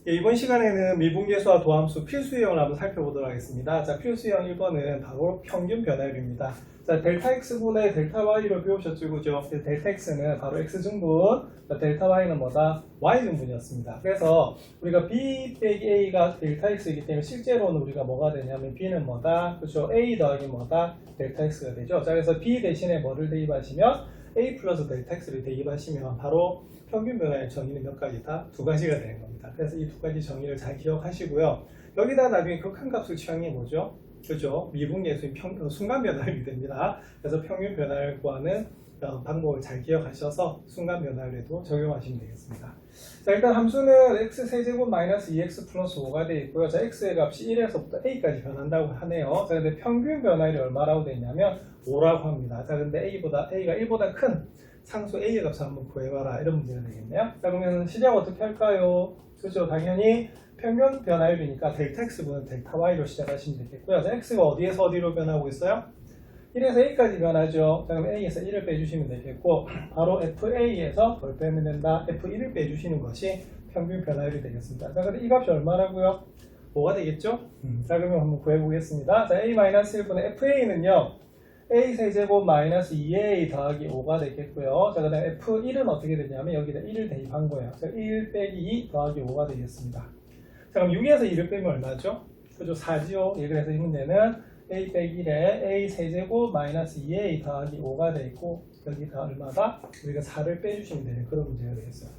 예, 이번 시간에는 미분계수와 도함수 필수 유형을 한번 살펴보도록 하겠습니다. 자, 필수 유형 1번은 바로 평균 변화율입니다. 자, 델타 x분의 델타 y로 배우셨죠, 그죠? 델타 x는 바로 x증분, 델타 y는 뭐다? y증분이었습니다. 그래서 우리가 b 빼기 a가 델타 x이기 때문에 실제로는 우리가 뭐가 되냐면 b는 뭐다? 그죠? a 더하기 뭐다? 델타 x가 되죠. 자, 그래서 b 대신에 뭐를 대입하시면 a 플러스 델타 x를 대입하시면 바로 평균 변화의 정의는 몇 가지다? 두 가지가 되는 겁니다. 그래서 이 두 가지 정의를 잘 기억하시고요. 여기다 나중에 극한값을 취한 게 뭐죠? 그죠? 미분계수인 순간 변화율이 됩니다. 그래서 평균 변화율 구하는 방법을 잘 기억하셔서 순간 변화율에도 적용하시면 되겠습니다. 자, 일단 함수는 x-세제곱 마이너스 2x 플러스 5가 되어 있고요. 자, x의 값이 1에서부터 a까지 변한다고 하네요. 자, 근데 평균 변화율이 얼마라고 되어 있냐면 5라고 합니다. 자, 근데 a가 1보다 큰 상수 a의 값을 한번 구해봐라, 이런 문제가 되겠네요. 자, 그러면 시작 어떻게 할까요? 그렇죠, 당연히 평균 변화율이니까 델타 x분은 델타 y로 시작하시면 되겠고요. 자, x가 어디에서 어디로 변하고 있어요? 1에서 a까지 변하죠. 자, 그럼 a에서 1을 빼주시면 되겠고, 바로 fa에서 뭘 빼면 된다? f1을 빼주시는 것이 평균 변화율이 되겠습니다. 자, 근데 이 값이 얼마라고요? 5가 되겠죠? 자, 그러면 한번 구해보겠습니다. 자, a-1분의 fa는요, a 세제곱 마이너스 2a 더하기 5가 되겠고요. 자, 그 다음에 f1은 어떻게 되냐면 여기다 1을 대입한 거예요. 자, 1 빼기 2 더하기 5가 되겠습니다. 자, 그럼 6에서 2를 빼면 얼마죠? 그죠? 4지요. 예, 그래서 이 문제는 a 빼기 1에 a 세제곱 마이너스 2a 더하기 5가 되겠고, 여기가 얼마다? 우리가 4를 빼주시면 되는 그런 문제가 되겠어요.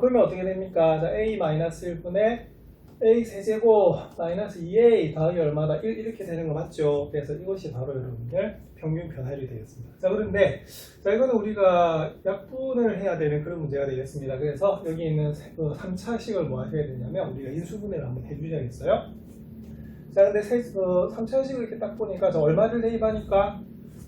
그러면 어떻게 됩니까? 자, a 마이너스 1분의 a 세제곱 마이너스 2a 더하기 얼마다? 1 이렇게 되는 거 맞죠? 그래서 이것이 바로 여러분들 평균 변화율이 되겠습니다. 자, 그런데 자, 이거는 우리가 약분을 해야 되는 그런 문제가 되겠습니다. 그래서 여기 있는 3차식을 뭐 하셔야 되냐면 우리가 인수분해를 한번 해주셔야겠어요. 자, 근데 3차식을 이렇게 딱 보니까 저 얼마를 대입하니까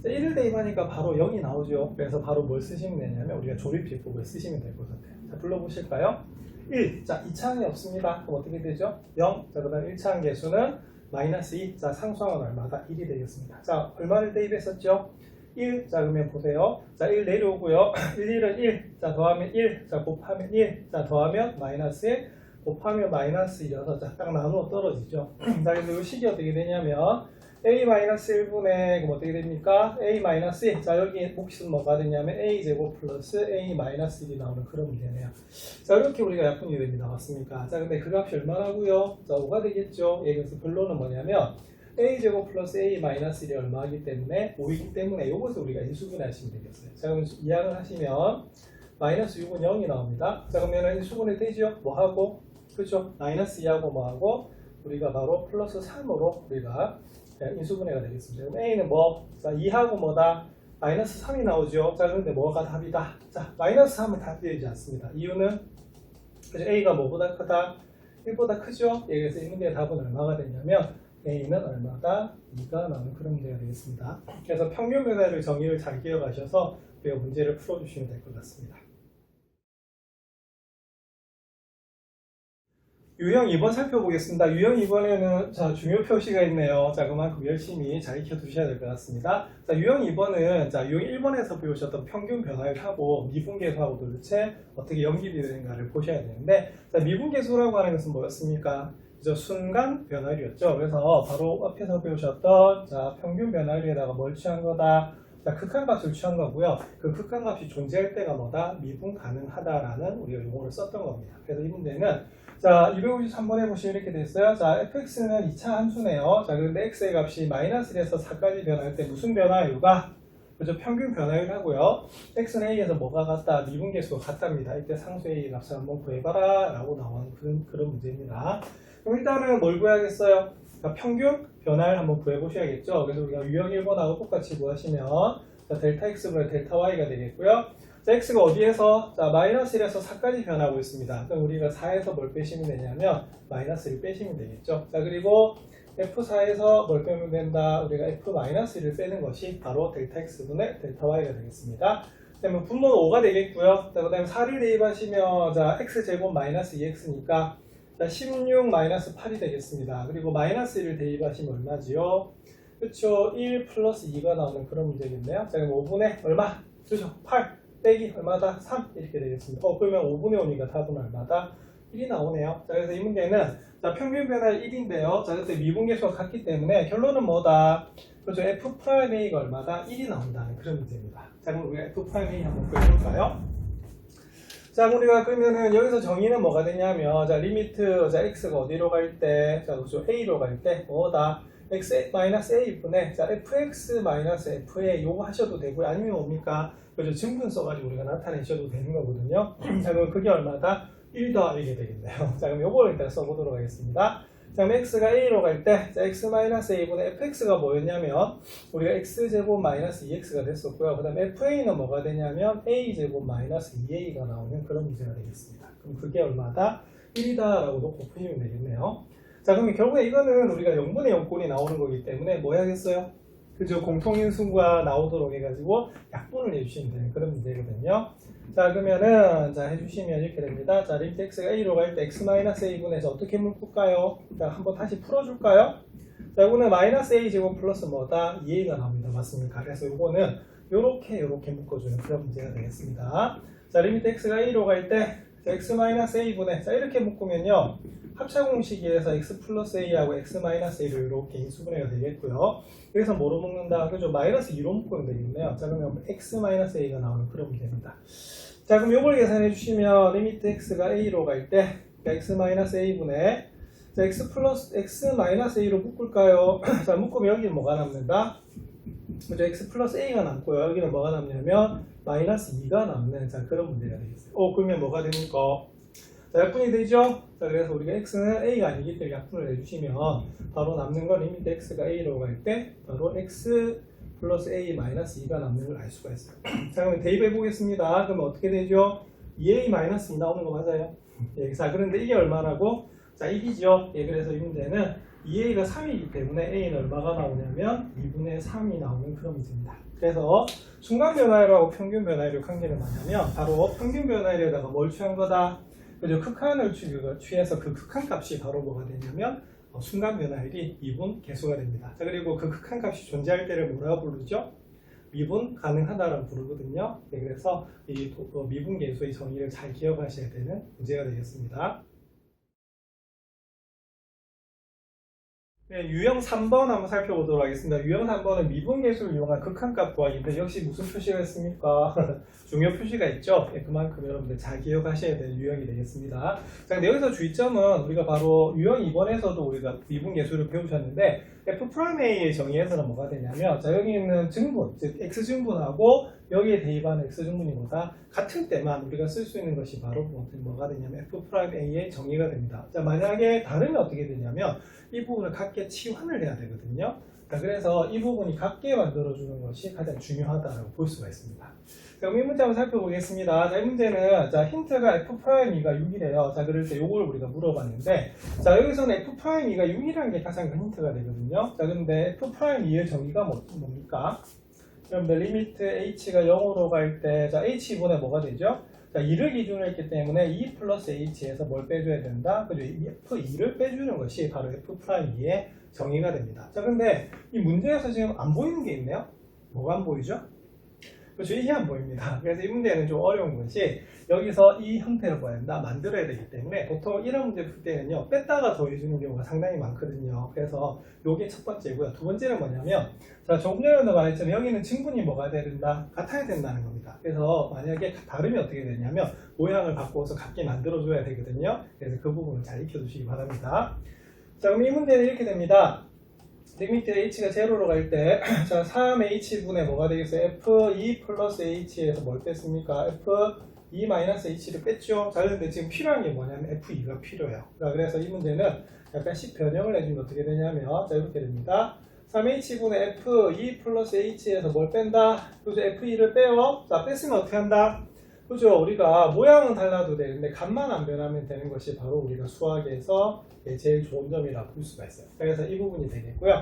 1을 대입하니까 바로 0이 나오죠. 그래서 바로 뭘 쓰시면 되냐면 우리가 조립비법을 쓰시면 될 것 같아요. 자, 불러보실까요? 1. 자, 2차항이 없습니다. 그럼 어떻게 되죠? 0. 자, 그 다음 1차항 계수는 마이너스 2. 자, 상수항은 얼마다? 1이 되겠습니다. 자, 얼마를 대입했었죠? 1. 자, 그러면 보세요. 자, 1 내려오고요. 1은 1. 자, 더하면 1. 자, 곱하면 1. 자, 더하면 마이너스 1. 곱하면 마이너스 2여서 자, 딱 나누어 떨어지죠. 자, 그래서 이 식이 어떻게 되냐면 a-1분의 그럼 어떻게 됩니까? a-1. 자, 여기 몫은 뭐가 되냐면 a제곱 플러스 a-1이 나오는 그런 문제네요. 자, 이렇게 우리가 약분 유형이 나왔습니까? 자, 근데 그 값이 얼마라고요? 자, 5가 되겠죠. 예, 그래서 결론은 뭐냐면 a제곱 플러스 a-1이 얼마이기 때문에 5이기 때문에 이것을 우리가 인수분해 하시면 되겠어요. 자, 그럼 이항을 하시면 마이너스 6은 0이 나옵니다. 자, 그러면 인수분해 되죠? 뭐하고? 그렇죠? 마이너스 2하고 뭐하고? 우리가 바로 플러스 3으로 우리가 인수분해가 되겠습니다. 그럼 a는 뭐? 자, 2하고 뭐다? 마이너스 3이 나오죠. 자, 그런데 뭐가 답이다? 자, 마이너스 3은 답이 되지 않습니다. 이유는 그죠? a가 뭐보다 크다? 1보다 크죠? 예, 그래서 이 문제의 답은 얼마가 되냐면 a는 얼마다? 2가 나오는 그런 문제가 되겠습니다. 그래서 평균 변화율 정의를 잘 기억하셔서 우리가 문제를 풀어주시면 될 것 같습니다. 유형 2번 살펴보겠습니다. 유형 2번에는 자, 중요 표시가 있네요. 자, 그만큼 열심히 잘 익혀 두셔야 될 것 같습니다. 자, 유형 2번은 자, 유형 1번에서 배우셨던 평균 변화율하고 미분계수하고 도대체 어떻게 연결이 되는가를 보셔야 되는데, 자, 미분계수라고 하는 것은 뭐였습니까? 그죠? 순간 변화율이었죠. 그래서 바로 앞에서 배우셨던 자, 평균 변화율에다가 뭘 취한 거다? 자, 극한값을 취한 거고요. 그 극한값이 존재할 때가 뭐다? 미분 가능하다라는 우리가 용어를 썼던 겁니다. 그래서 이 문제는 자, 253번에 보시면 이렇게 됐어요. 자, fx는 2차 함수네요. 자, 그런데 x의 값이 마이너스 1에서 4까지 변할 때 무슨 변화율과 그죠? 평균 변화율하고요. x는 a에서 뭐가 같다? 미분계수가 같답니다. 이때 상수 a의 값을 한번 구해봐라 라고 나오는 그런 문제입니다. 그럼 일단은 뭘 구해야겠어요? 자, 평균 변화율 한번 구해보셔야겠죠. 그래서 우리가 유형 1번하고 똑같이 구하시면 자, 델타 x분의 델타 y가 되겠고요. 자, x가 어디에서? 자, 마이너스 1에서 4까지 변하고 있습니다. 그럼 우리가 4에서 뭘 빼시면 되냐면 마이너스 1 빼시면 되겠죠. 자, 그리고 f4에서 뭘 빼면 된다? 우리가 f-1을 빼는 것이 바로 델타 x분의 델타 y가 되겠습니다. 그러면 분모는 5가 되겠고요. 자, 그 다음에 4를 대입하시면 자, x제곱 마이너스 2x니까 자, 16 마이너스 8이 되겠습니다. 그리고 마이너스 1을 대입하시면 얼마지요? 그렇죠. 1 플러스 2가 나오는 그런 문제겠네요. 자, 그럼 5분의 얼마? 그렇죠. 8 빼기 얼마다? 3 이렇게 되겠습니다. 그러면 5분의 5니까 답은 얼마다? 1이 나오네요. 자, 그래서 이 문제는 자, 평균 변화율 1인데요. 자, 그때 미분계수가 같기 때문에 결론은 뭐다? 그죠? F'A가 얼마다? 1이 나온다는 그런 문제입니다. 자, 그럼 우리가 F'A 한번 구해볼까요? 자, 우리가 그러면은 여기서 정의는 뭐가 되냐면, 자, 리미트, 자, x가 어디로 갈 때, 자, 그죠? a로 갈 때, 뭐다? x-a분의, 자, fx-fa, 요거 하셔도 되고요. 아니면 뭡니까? 그죠? 증분 써가지고 우리가 나타내셔도 되는 거거든요. 자, 그럼 그게 얼마다? 1 더하게 되겠네요. 자, 그럼 요거를 일단 써보도록 하겠습니다. 자, 그럼 x가 a로 갈 때, 자, x-a분의 fx가 뭐였냐면, 우리가 x제곱 마이너스 2x가 됐었고요. 그 다음에 fa는 뭐가 되냐면, a제곱 마이너스 2a가 나오는 그런 문제가 되겠습니다. 그럼 그게 얼마다? 1이다라고 놓고 푸시면 되겠네요. 자, 그럼 결국에 이거는 우리가 0분의 0꼴이 나오는 거기 때문에 뭐 해야겠어요? 그죠? 공통인수가 나오도록 해가지고 약분을 해주시면 되는 그런 문제거든요. 자, 그러면은, 자, 해주시면 이렇게 됩니다. 자, 리미트 x가 a로 갈 때 x-a분에서 어떻게 묶을까요? 자, 한번 다시 풀어줄까요? 자, 이거는 마이너스 a 제곱 플러스 뭐다? 2a가 나옵니다. 맞습니까? 그래서 이거는 요렇게 묶어주는 그런 문제가 되겠습니다. 자, 리미트 x가 a로 갈 때, x-a분에, 자, 이렇게 묶으면요. 합차 공식에서 x 플러스 a하고 x 마이너스 a를 이렇게 인수분해가 되겠고요. 여기서 뭐로 묶는다? 그죠? 마이너스 2로 묶으면 되겠네요. 자, 그러면 x 마이너스 a가 나오는 그런 문제입니다. 자, 그럼 요걸 계산해 주시면 리미트 x가 a로 갈 때 x 마이너스 a분의 자, x 플러스 x 마이너스 a로 묶을까요? 자, 묶으면 여기는 뭐가 남는다? 그죠? x 플러스 a가 남고요. 여기는 뭐가 남냐면 마이너스 2가 남는 자, 그런 문제가 되겠어요. 그러면 뭐가 됩니까? 자, 약분이 되죠? 자, 그래서 우리가 x는 a가 아니기 때문에 약분을 해주시면 바로 남는 건 리미트 x가 a로 갈 때 바로 x 플러스 a 마이너스 2가 남는 걸 알 수가 있어요. 자, 그러면 대입해 보겠습니다. 그러면 어떻게 되죠? 2a 마이너스 2 나오는 거 맞아요? 예, 자, 그런데 이게 얼마라고? 자, 1이죠? 예, 그래서 이 문제는 2a가 3이기 때문에 a는 얼마가 나오냐면 2분의 3이 나오는 그런 문제입니다. 그래서 중간 변화율하고 평균 변화율의 관계는 뭐냐면 바로 평균 변화율에다가 뭘 취한 거다? 그죠? 극한을 취해서 그 극한 값이 바로 뭐가 되냐면 순간 변화율이 미분 계수가 됩니다. 자, 그리고 그 극한 값이 존재할 때를 뭐라고 부르죠? 미분 가능하다라고 부르거든요. 네, 그래서 이 미분 계수의 정의를 잘 기억하셔야 되는 문제가 되겠습니다. 네, 유형 3번 한번 살펴보도록 하겠습니다. 유형 3번은 미분계수를 이용한 극한값 구하기인데 역시 무슨 표시가 있습니까? 중요 표시가 있죠? 네, 그만큼 여러분들 잘 기억하셔야 되는 유형이 되겠습니다. 자, 근데 여기서 주의점은 우리가 바로 유형 2번에서도 우리가 미분계수를 배우셨는데 F'A의 정의에서는 뭐가 되냐면 자, 여기 있는 증분, 즉 X증분하고 여기에 대입하는 X증분이보다 같을 때만 우리가 쓸 수 있는 것이 바로 뭐가 되냐면 F'A의 정의가 됩니다. 자, 만약에 다르면 어떻게 되냐면 이 부분을 같게 치환을 해야 되거든요. 자, 그래서 이 부분이 같게 만들어주는 것이 가장 중요하다고 볼 수가 있습니다. 자, 그럼 이 문제 한번 살펴보겠습니다. 자, 이 문제는 자, 힌트가 F'E가 6이래요. 자, 그럴 때 요걸 우리가 물어봤는데 자, 여기서는 F'E가 6이라는 게 가장 큰 힌트가 되거든요. 자, 근데 F'E의 정의가 뭡니까? 여러분들 리미트 h가 0으로 갈 때 자, h분의 뭐가 되죠? 자, 2를 기준으로 했기 때문에 2 플러스 h에서 뭘 빼줘야 된다? 그죠? F2를 빼주는 것이 바로 F'E의 정의가 됩니다. 자, 근데 이 문제에서 지금 안 보이는 게 있네요? 뭐가 안 보이죠? 그렇죠. 이게 안 보입니다. 그래서 이 문제는 좀 어려운 것이 여기서 이 형태를 봐야 된다. 만들어야 되기 때문에 보통 이런 문제 풀 때는요. 뺐다가 더해주는 경우가 상당히 많거든요. 그래서 이게 첫 번째고요. 두 번째는 뭐냐면 자, 조금 전에도 말했지만 여기는 증분이 뭐가 돼야 된다? 같아야 된다는 겁니다. 그래서 만약에 다르면 어떻게 되냐면 모양을 바꿔서 같게 만들어줘야 되거든요. 그래서 그 부분을 잘 익혀두시기 바랍니다. 자, 그럼 이 문제는 이렇게 됩니다. 리미트 h가 0로 갈 때, 자, 3h분의 뭐가 되겠어요? f2 플러스 h에서 뭘 뺐습니까? f2 마이너스 h를 뺐죠? 자, 그런데 지금 필요한 게 뭐냐면 f2가 필요해요. 자, 그래서 이 문제는 약간씩 변형을 해주면 어떻게 되냐면, 자, 이렇게 됩니다. 3h분의 f2 플러스 h에서 뭘 뺀다? 그죠? f2를 빼요. 자, 뺐으면 어떻게 한다? 그죠? 우리가 모양은 달라도 되는데 값만 안 변하면 되는 것이 바로 우리가 수학에서 제일 좋은 점이라고 볼 수가 있어요. 그래서 이 부분이 되겠고요.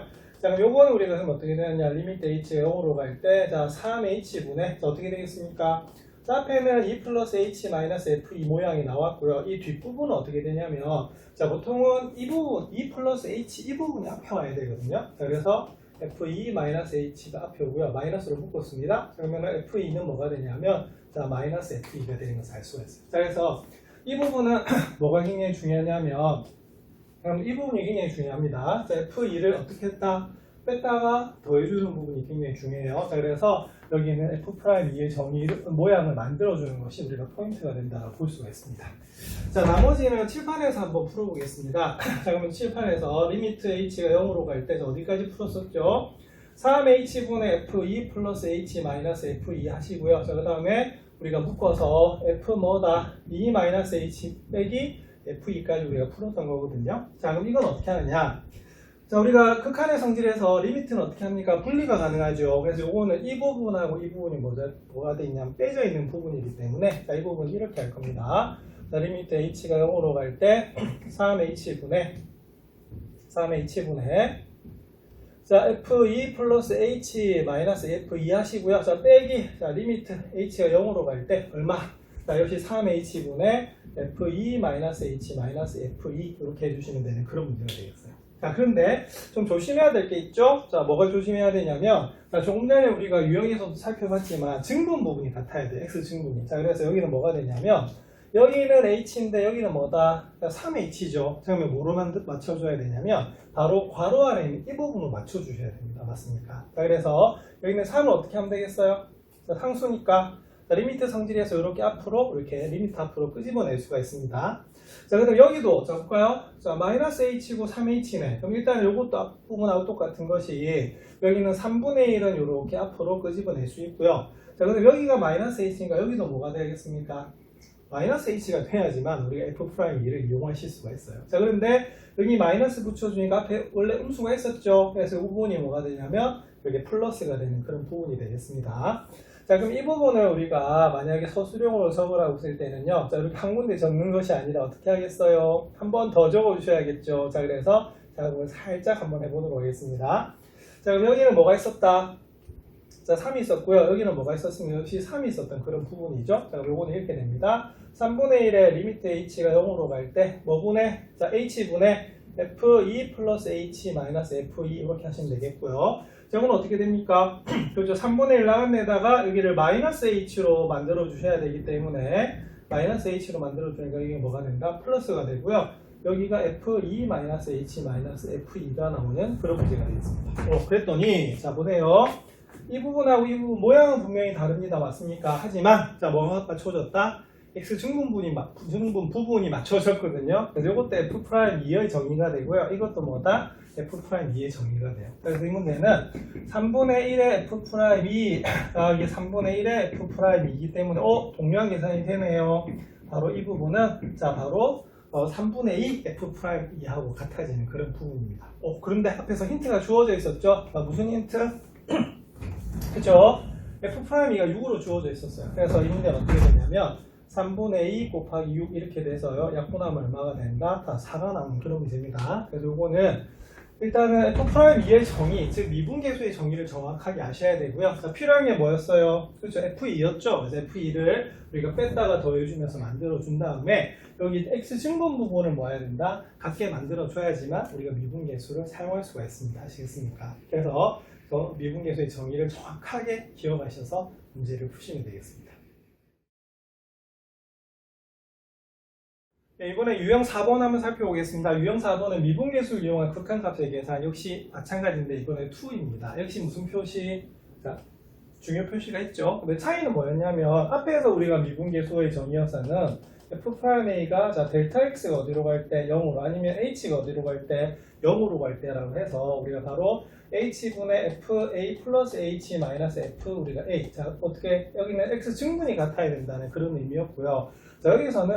자, 그럼 요거는 우리가 그럼 어떻게 되느냐? 리미트 h가 0으로 갈 때, 자, 3h분의, 자, 어떻게 되겠습니까? 자, 앞에는 2 플러스 h 마이너스 f2 모양이 나왔고요. 이 뒷부분은 어떻게 되냐면, 자, 보통은 이 부분, 2 플러스 h, 이 부분이 앞에 와야 되거든요. 자, 그래서 f2 마이너스 h가 앞에 오고요. 마이너스로 묶었습니다. 자, 그러면 f2는 뭐가 되냐면, 자, 마이너스 f2가 되는 것을 알 수가 있어요. 자, 그래서 이 부분은 뭐가 굉장히 중요하냐면, 그럼 이 부분이 굉장히 중요합니다. 자, F2를 어떻게 했다? 뺐다가 더해주는 부분이 굉장히 중요해요. 자, 그래서 여기는 F'2의 정의 모양을 만들어주는 것이 우리가 포인트가 된다고 볼 수가 있습니다. 자, 나머지는 칠판에서 한번 풀어보겠습니다. 자, 그러면 칠판에서 리미트 h가 0으로 갈 때 어디까지 풀었었죠? 3h분의 f2 플러스 h 마이너스 f2 하시고요. 자, 그 다음에 우리가 묶어서 f 뭐다? 2 마이너스 h 빼기 f2까지 우리가 풀었던 거거든요. 자, 그럼 이건 어떻게 하느냐? 자, 우리가 극한의 성질에서 리미트는 어떻게 합니까? 분리가 가능하죠. 그래서 요거는 이 부분하고 이 부분이 뭐가 돼 있냐면 빼져 있는 부분이기 때문에, 자, 이 부분은 이렇게 할 겁니다. 자, 리미트 h가 0으로 갈 때 3h분의 자, f2 플러스 h 마이너스 f2 하시고요. 자, 빼기, 자, 리미트 h가 0으로 갈 때 얼마? 자, 역시 3h분의 f2 마이너스 h 마이너스 f2 이렇게 해주시면 되는 그런 문제가 되겠어요. 자, 그런데 좀 조심해야 될 게 있죠? 자, 뭐가 조심해야 되냐면, 자, 조금 전에 우리가 유형에서도 살펴봤지만 증분 부분이 같아야 돼요. x 증분이. 자, 그래서 여기는 뭐가 되냐면, 여기는 h인데 여기는 뭐다? 3h죠. 그러면 뭐로 맞춰줘야 되냐면 바로 괄호 안에 있는 이 부분을 맞춰주셔야 됩니다. 맞습니까? 자, 그래서 여기는 3을 어떻게 하면 되겠어요? 자, 상수니까 자, 리미트 성질에서 이렇게 앞으로 이렇게 리미트 앞으로 끄집어낼 수가 있습니다. 자, 그럼 여기도 자 볼까요? 자, 마이너스 h고 3h네. 그럼 일단 이것도 앞부분하고 똑같은 것이 여기는 3분의 1은 이렇게 앞으로 끄집어낼 수 있고요. 자, 그럼 여기가 마이너스 h니까 여기도 뭐가 되겠습니까? 마이너스 h가 돼야지만 우리가 f'2를 이용하실 수가 있어요. 자, 그런데 여기 마이너스 붙여주니까 앞에 원래 음수가 있었죠. 그래서 이 부분이 뭐가 되냐면 여기 플러스가 되는 그런 부분이 되겠습니다. 자, 그럼 이 부분을 우리가 만약에 서술형으로 적으라고 쓸 때는요. 자, 이렇게 한 군데 적는 것이 아니라 어떻게 하겠어요? 한 번 더 적어주셔야겠죠. 자, 그래서 자, 그걸 살짝 한번 해보도록 하겠습니다. 자, 그럼 여기는 뭐가 있었다? 자, 3이 있었고요. 여기는 뭐가 있었으면 역시 3이 있었던 그런 부분이죠. 자, 요거는 이렇게 됩니다. 3분의 1의 리미트 h가 0으로 갈 때 뭐분의 자, h분의 f2 플러스 h 마이너스 f2 이렇게 하시면 되겠고요. 자, 이건 어떻게 됩니까? 그렇죠. 3분의 1 나간 데다가 여기를 마이너스 h로 만들어 주셔야 되기 때문에 마이너스 h로 만들어 주니까 이게 뭐가 된다? 플러스가 되고요. 여기가 f2 마이너스 h 마이너스 f2가 나오는 그런 문제가 되겠습니다. 그랬더니 자, 보세요. 이 부분하고 이 부분 모양은 분명히 다릅니다. 맞습니까? 하지만 자, 뭐가 맞춰졌다? x 증분 부분이 맞춰졌거든요. 그래서 이것도 f'2의 정의가 되고요. 이것도 뭐다? f'2의 정의가 돼요. 그래서 이 문제는 3분의 1의 f'2 이게 3분의 1의 f'2이기 때문에 동일한 계산이 되네요. 바로 이 부분은 자, 바로 3분의 2 f'2하고 같아지는 그런 부분입니다. 그런데 앞에서 힌트가 주어져 있었죠? 무슨 힌트? 그쵸? f'2가 6으로 주어져 있었어요. 그래서 이 문제는 어떻게 되냐면 3분의 2 곱하기 6 이렇게 돼서요. 약분하면 얼마가 된다? 다 4가 나오는 그런 문제입니다. 그래서 요거는 일단은 f'2의 정의, 즉 미분계수의 정의를 정확하게 아셔야 되고요. 자, 필요한 게 뭐였어요? 그렇죠? f2였죠? 그래서 f2를 우리가 뺐다가 더해주면서 만들어준 다음에 여기 x 증분 부분을 뭐 해야 된다? 같게 만들어줘야지만 우리가 미분계수를 사용할 수가 있습니다. 아시겠습니까? 그래서 미분계수의 정의를 정확하게 기억하셔서 문제를 푸시면 되겠습니다. 네, 이번에 유형 4번 한번 살펴보겠습니다. 유형 4번은 미분계수를 이용한 극한값의 계산 역시 마찬가지인데 이번에 2입니다. 역시 무슨 표시? 자, 중요 표시가 있죠. 근데 차이는 뭐였냐면 앞에서 우리가 미분계수의 정의였서는 f'(a가) 자, 델타 x가 어디로 갈 때 0으로 아니면 h가 어디로 갈 때 0으로 갈 때라고 해서 우리가 바로 h분의 fa 플러스 h 마이너스 f 우리가 a 자, 어떻게 여기는 x 증분이 같아야 된다는 그런 의미였고요. 자, 여기서는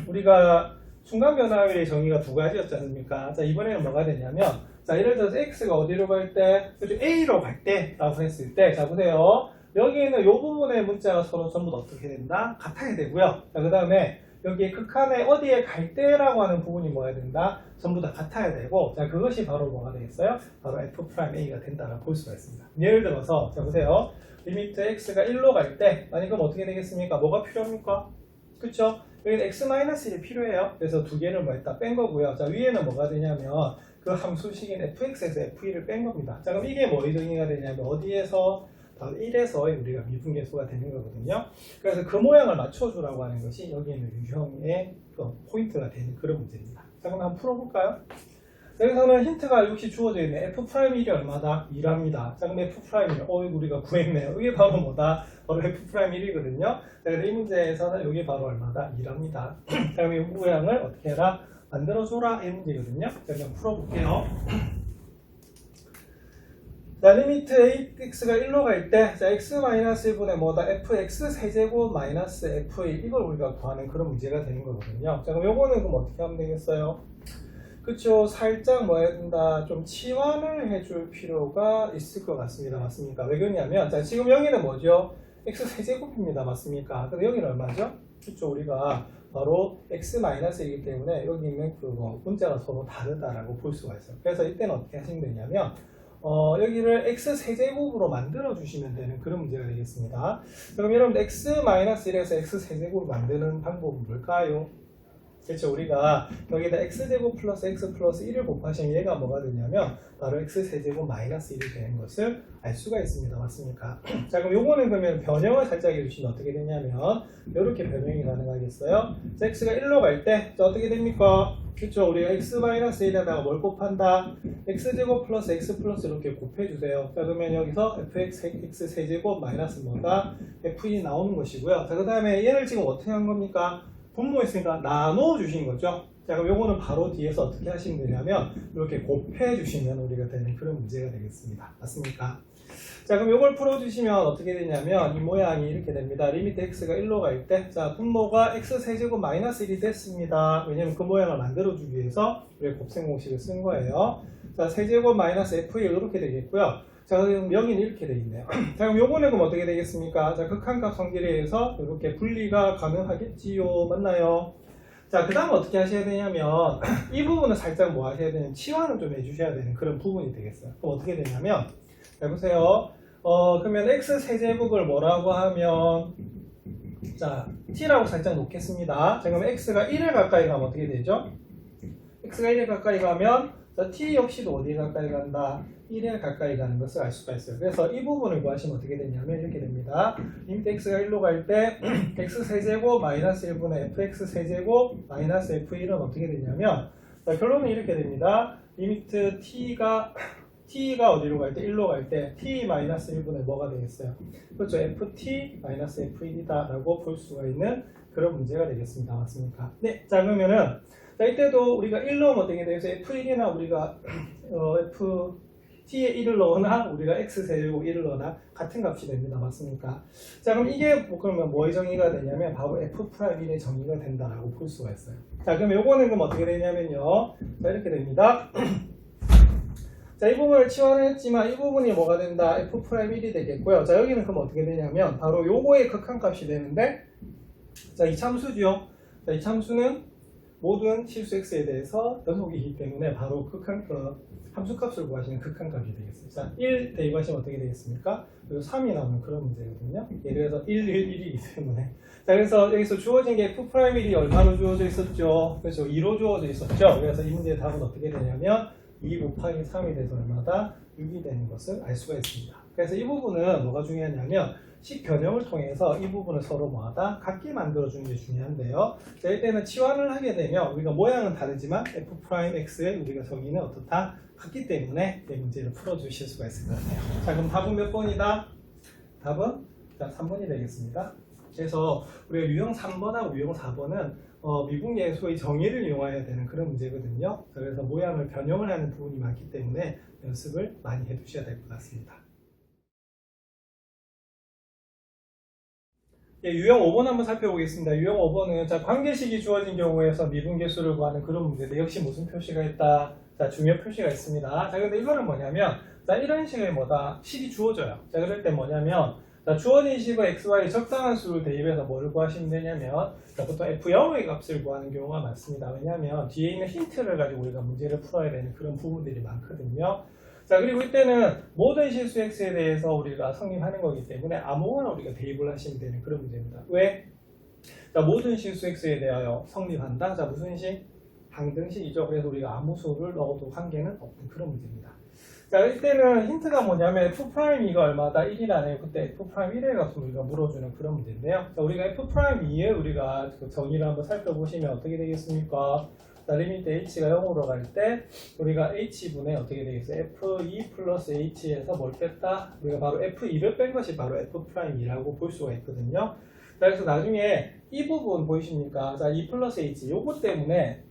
우리가 순간 변화율의 정의가 두 가지였지 않습니까? 자, 이번에는 뭐가 되냐면 자, 예를 들어서 x가 어디로 갈 때 a로 갈 때라고 했을 때 자, 보세요. 여기에는 이 부분의 문자가 서로 전부 다 어떻게 된다? 같아야 되고요. 자, 그 다음에 여기 극한에 어디에 갈 때라고 하는 부분이 뭐야 된다? 전부 다 같아야 되고, 자, 그것이 바로 뭐가 되겠어요? 바로 f'a가 된다라고 볼 수가 있습니다. 예를 들어서, 자, 보세요. 리미트 x가 1로 갈 때, 아니, 그럼 어떻게 되겠습니까? 뭐가 필요합니까? 그쵸? 여기는 x-1이 필요해요. 그래서 두 개를 뭐 했다? 뺀 거고요. 자, 위에는 뭐가 되냐면, 그 함수식인 fx에서 f2를 뺀 겁니다. 자, 그럼 이게 뭐의 정의가 되냐면, 어디에서? 바로 1에서 우리가 미분계수가 되는 거거든요. 그래서 그 모양을 맞춰주라고 하는 것이 여기 있는 유형의 포인트가 되는 그런 문제입니다. 자, 그럼 한번 풀어볼까요? 여기서는 힌트가 역시 주어져 있네. F'1이 얼마다? 2랍니다. 자, 그럼 F'1이 우리가 구했네요. 이게 바로 뭐다? 바로 F'1이거든요. 자, 그래서 이 문제에서는 이게 바로 얼마다? 2랍니다. 자, 그럼 이 모양을 어떻게 해라? 만들어줘라. 이 문제거든요. 자, 그럼 풀어볼게요. 자, 리미트 ax가 1로 갈 때, 자, x-1분의 뭐다? fx 세제곱 마이너스 f1 이걸 우리가 구하는 그런 문제가 되는 거거든요. 자, 그럼 요거는 그럼 어떻게 하면 되겠어요? 그쵸, 살짝 뭐 해야 된다, 좀 치환을 해줄 필요가 있을 것 같습니다. 맞습니까? 왜 그러냐면, 자, 지금 여기는 뭐죠? x 세제곱입니다. 맞습니까? 근데 여기는 얼마죠? 그쵸, 우리가 바로 x-이기 때문에 여기 있는 그 문자가 서로 다르다라고 볼 수가 있어요. 그래서 이때는 어떻게 하시면 되냐면, 여기를 x 세제곱으로 만들어 주시면 되는 그런 문제가 되겠습니다. 그럼 여러분들 x-1에서 x 세제곱을 만드는 방법은 뭘까요? 그렇죠. 우리가 여기다 x제곱 플러스 x 플러스 1을 곱하시면 얘가 뭐가 되냐면 바로 x 세제곱 마이너스 1이 되는 것을 알 수가 있습니다. 맞습니까? 자, 그럼 요거는 그러면 변형을 살짝 해주시면 어떻게 되냐면 이렇게 변형이 가능하겠어요. 자, x가 1로 갈 때 어떻게 됩니까? 그렇죠. 우리가 x-1에다가 뭘 곱한다? x제곱 플러스 x 플러스 이렇게 곱해주세요. 자, 그러면 여기서 fx 세제곱 마이너스 뭐다? f2 나오는 것이고요. 자, 그 다음에 얘를 지금 어떻게 한 겁니까? 분모했으니까 나눠 주신 거죠. 자, 그럼 요거는 바로 뒤에서 어떻게 하시면 되냐면 이렇게 곱해 주시면 우리가 되는 그런 문제가 되겠습니다. 맞습니까? 자, 그럼 요걸 풀어 주시면 어떻게 되냐면 이 모양이 이렇게 됩니다. 리미트 x가 1로 갈 때, 자, 분모가 x 세제곱 마이너스 1이 됐습니다. 왜냐면 그 모양을 만들어 주기 위해서 우리가 곱셈 공식을 쓴 거예요. 자, 세제곱 마이너스 f1 이렇게 되겠고요. 자, 그럼 여기는 이렇게 되어 있네요. 자, 그럼 요거는 그럼 어떻게 되겠습니까? 자, 극한값 성질에서 이렇게 분리가 가능하겠지요. 맞나요? 자, 그 다음 어떻게 하셔야 되냐면 이 부분은 살짝 뭐 하셔야 되냐면 치환을 좀 해주셔야 되는 그런 부분이 되겠어요. 그럼 어떻게 되냐면 자, 보세요. 그러면 x 세제곱을 뭐라고 하면 자, t라고 살짝 놓겠습니다. 자, 그럼 x가 1에 가까이 가면 어떻게 되죠? x가 1에 가까이 가면 자, t 역시도 어디에 가까이 간다? 1에 가까이 가는 것을 알 수가 있어요. 그래서 이 부분을 구하시면 어떻게 되냐면 이렇게 됩니다. 리미트 x가 1로 갈 때 x 세제곱 마이너스 1분의 fx 세제곱 마이너스 f1은 어떻게 되냐면 자, 결론은 이렇게 됩니다. 리미트 t가 어디로 갈 때? 1로 갈 때 t 마이너스 1분의 뭐가 되겠어요? 그렇죠. ft 마이너스 f1이다 라고 볼 수가 있는 그런 문제가 되겠습니다. 맞습니까? 네. 자, 그러면은 자, 이때도 우리가 1 넣으면 어떻게 되겠어요? f1이나 우리가 t에 1을 넣거나 우리가 x세제곱 1을 넣거나 같은 값이 됩니다. 맞습니까? 자, 그럼 이게 그러면 뭐의 정의가 되냐면 바로 f'1의 정의가 된다라고 볼 수가 있어요. 자, 그럼 요거는 그럼 어떻게 되냐면요. 자, 이렇게 됩니다. 자, 이 부분을 치환을 했지만 이 부분이 뭐가 된다? f'1이 되겠고요. 자, 여기는 그럼 어떻게 되냐면 바로 요거의 극한값이 되는데 자, 이 참수죠. 자, 이 참수는 모든 실수 x에 대해서 연속이기 때문에 바로 함수값을 구하시는 극한값이 되겠습니다. 자, 1 대입하시면 어떻게 되겠습니까? 그리고 3이 나오는 그런 문제거든요. 예를 들어서 1, 1, 1이기 때문에. 자, 그래서 여기서 주어진 게 f'1이 얼마로 주어져 있었죠? 그래서 2로 주어져 있었죠. 그래서 이 문제의 답은 어떻게 되냐면 2 곱하기 3이 돼서 얼마다? 6이 되는 것을 알 수가 있습니다. 그래서 이 부분은 뭐가 중요하냐면 식 변형을 통해서 이 부분을 서로 뭐하다? 같게 만들어주는 게 중요한데요. 자, 이때는 치환을 하게 되면 우리가 모양은 다르지만 f'x의 우리가 정의는 어떻다? 같기 때문에 이 문제를 풀어주실 수가 있을 것 같아요. 자, 그럼 답은 몇 번이다? 답은 자, 3번이 되겠습니다. 그래서 우리가 유형 3번하고 유형 4번은 미분계수의 정의를 이용해야 되는 그런 문제거든요. 그래서 모양을 변형을 하는 부분이 많기 때문에 연습을 많이 해두셔야 될 것 같습니다. 예, 유형 5번 한번 살펴보겠습니다. 유형 5번은 자, 관계식이 주어진 경우에서 미분계수를 구하는 그런 문제인데 역시 무슨 표시가 있다? 자, 중요 표시가 있습니다. 자, 근데 이거는 뭐냐면 자, 이런 식의 뭐다? 식이 주어져요. 자, 그럴 때 뭐냐면 자, 주어진 식의 xy에 적당한 수를 대입해서 뭐를 구하시면 되냐면 자, 보통 f0의 값을 구하는 경우가 많습니다. 왜냐하면 뒤에 있는 힌트를 가지고 우리가 문제를 풀어야 되는 그런 부분들이 많거든요. 자, 그리고 이때는 모든 실수 x에 대해서 우리가 성립하는 거기 때문에 아무거나 우리가 대입을 하시면 되는 그런 문제입니다. 왜? 자, 모든 실수 x에 대하여 성립한다. 자, 무슨 식? 항등식이죠. 그래서 우리가 아무 수를 넣어도 관계는 없는 그런 문제입니다. 자, 이때는 힌트가 뭐냐면 F'이가 얼마다? 1이라네요. 그때 F'1의 값을 우리가 물어주는 그런 문제인데요. 자, 우리가 F'2에 우리가 그 정의를 한번 살펴보시면 어떻게 되겠습니까? 자, 리미트 h가 0으로 갈 때 우리가 h분의 어떻게 되겠어요? f2 플러스 h에서 뭘 뺐다? 우리가 바로 f2를 뺀 것이 바로 F'이라고 볼 수가 있거든요. 자, 그래서 나중에 이 부분 보이십니까? 자, 2 플러스 h 요것 때문에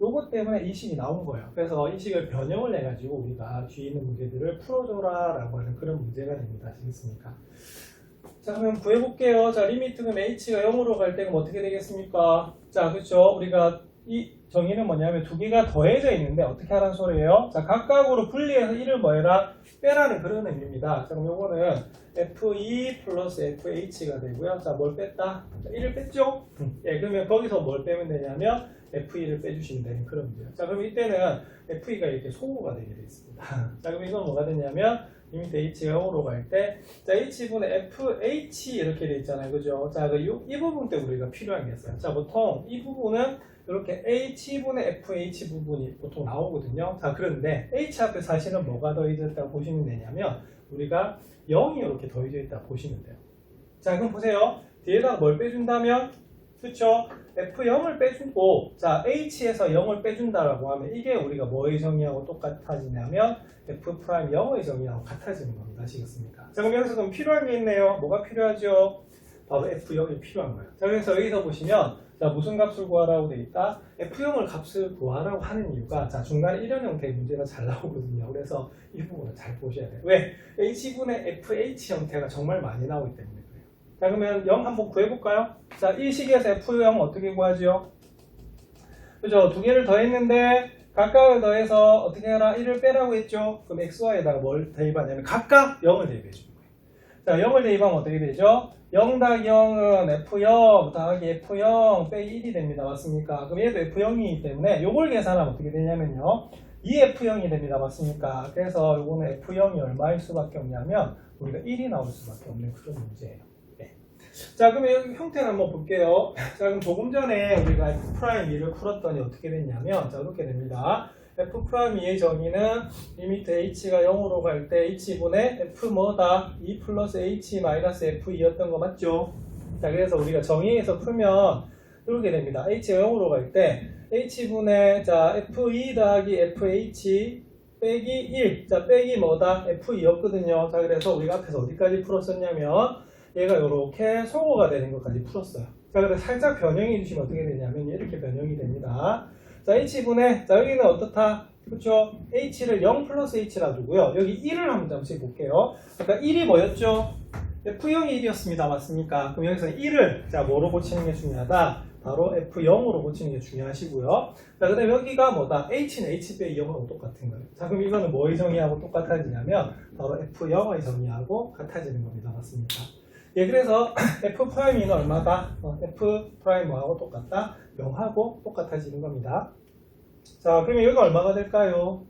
이 식이 나온 거예요. 그래서 이 식을 변형을 해가지고 우리가 뒤에 있는 문제들을 풀어줘라 라고 하는 그런 문제가 됩니다. 아시겠습니까? 자, 그러면 구해볼게요. 자, 리미트 그럼 h가 0으로 갈 때 그럼 어떻게 되겠습니까? 자, 그렇죠. 우리가 이 정의는 뭐냐면 두 개가 더해져 있는데 어떻게 하라는 소리예요? 자, 각각으로 분리해서 1을 뭐 해라? 빼라는 그런 의미입니다. 자, 그럼 요거는 F2 플러스 FH가 되고요. 자, 뭘 뺐다? 자, 1을 뺐죠? 예, 그러면 거기서 뭘 빼면 되냐면 F2를 빼주시면 되는 그런 문제예요. 자, 그럼 이때는 F2가 이렇게 소모가 되게 되어 있습니다. 자, 그럼 이건 뭐가 되냐면 리미트 h가 0으로 갈 때, 자, h분의 fh 이렇게 돼 있잖아요. 그죠? 자, 이 부분 때문에 우리가 필요한 게 있어요. 자, 보통 이 부분은 이렇게 h분의 fh 부분이 보통 나오거든요. 자, 그런데 h 앞에 사실은 뭐가 더해져 있다고 보시면 되냐면 우리가 0이 이렇게 더해져 있다고 보시면 돼요. 자, 그럼 보세요. 뒤에다가 뭘 빼준다면, 그쵸? f0을 빼주고, 자, h에서 0을 빼준다라고 하면 이게 우리가 뭐의 정의하고 똑같아지냐면 f'0의 정의하고 같아지는 겁니다. 아시겠습니까? 자, 그럼 여기서 좀 필요한 게 있네요. 뭐가 필요하죠? 바로 f0이 필요한 거예요. 자, 그래서 여기서 보시면 자, 무슨 값을 구하라고 돼 있다? f0을 값을 구하라고 하는 이유가, 자, 중간에 이런 형태의 문제가 잘 나오거든요. 그래서 이 부분을 잘 보셔야 돼요. 왜? h분의 fh 형태가 정말 많이 나오기 때문에 그래요. 자, 그러면 0 한번 구해볼까요? 자, 이 식에서 f0 어떻게 구하죠? 그죠? 두 개를 더했는데 각각을 더해서 어떻게 해라? 1을 빼라고 했죠? 그럼 xy에다가 뭘 대입하냐면 각각 0을 대입해 주는 거예요. 자, 0을 대입하면 어떻게 되죠? 0 더하기 0은 F0 더하기 F0 빼기 1이 됩니다. 맞습니까? 그럼 얘도 F0이기 때문에 요걸 계산하면 어떻게 되냐면요. 2F0이 됩니다. 맞습니까? 그래서 요거는 F0이 얼마일 수밖에 없냐면 우리가 1이 나올 수밖에 없는 그런 문제예요. 네. 자, 그러면 여기 형태를 한번 볼게요. 자, 그럼 조금 전에 우리가 F'2를 풀었더니 어떻게 됐냐면 자, 이렇게 됩니다. F'2의 정의는 리미트 h가 0으로 갈 때 h분의 f 뭐다? 2 플러스 h 마이너스 f2였던 거 맞죠? 자, 그래서 우리가 정의에서 풀면 이렇게 됩니다. h가 0으로 갈 때 h분의 자 f2 더하기 fh 빼기 1. 자, 빼기 뭐다? f2였거든요. 자, 그래서 우리가 앞에서 어디까지 풀었었냐면 얘가 이렇게 소거가 되는 것까지 풀었어요. 자, 그래서 살짝 변형해 주시면 어떻게 되냐면 이렇게 변형이 됩니다. 자, h분의, 자, 여기는 어떻다? 그쵸? h를 0 플러스 h라 두고요. 여기 1을 한번 잠시 볼게요. 그러니까 1이 뭐였죠? f0이 1이었습니다. 맞습니까? 그럼 여기서 1을, 자, 뭐로 고치는 게 중요하다? 바로 f0으로 고치는 게 중요하시고요. 자, 그 다음에 여기가 뭐다? h는 h 빼기 0하고 똑같은 거예요. 자, 그럼 이거는 뭐의 정의하고 똑같아지냐면 바로 f0의 정의하고 같아지는 겁니다. 맞습니까? 예, 그래서 F'는 얼마다? F'하고 똑같다? 0하고 똑같아지는 겁니다. 자, 그러면 여기가 얼마가 될까요?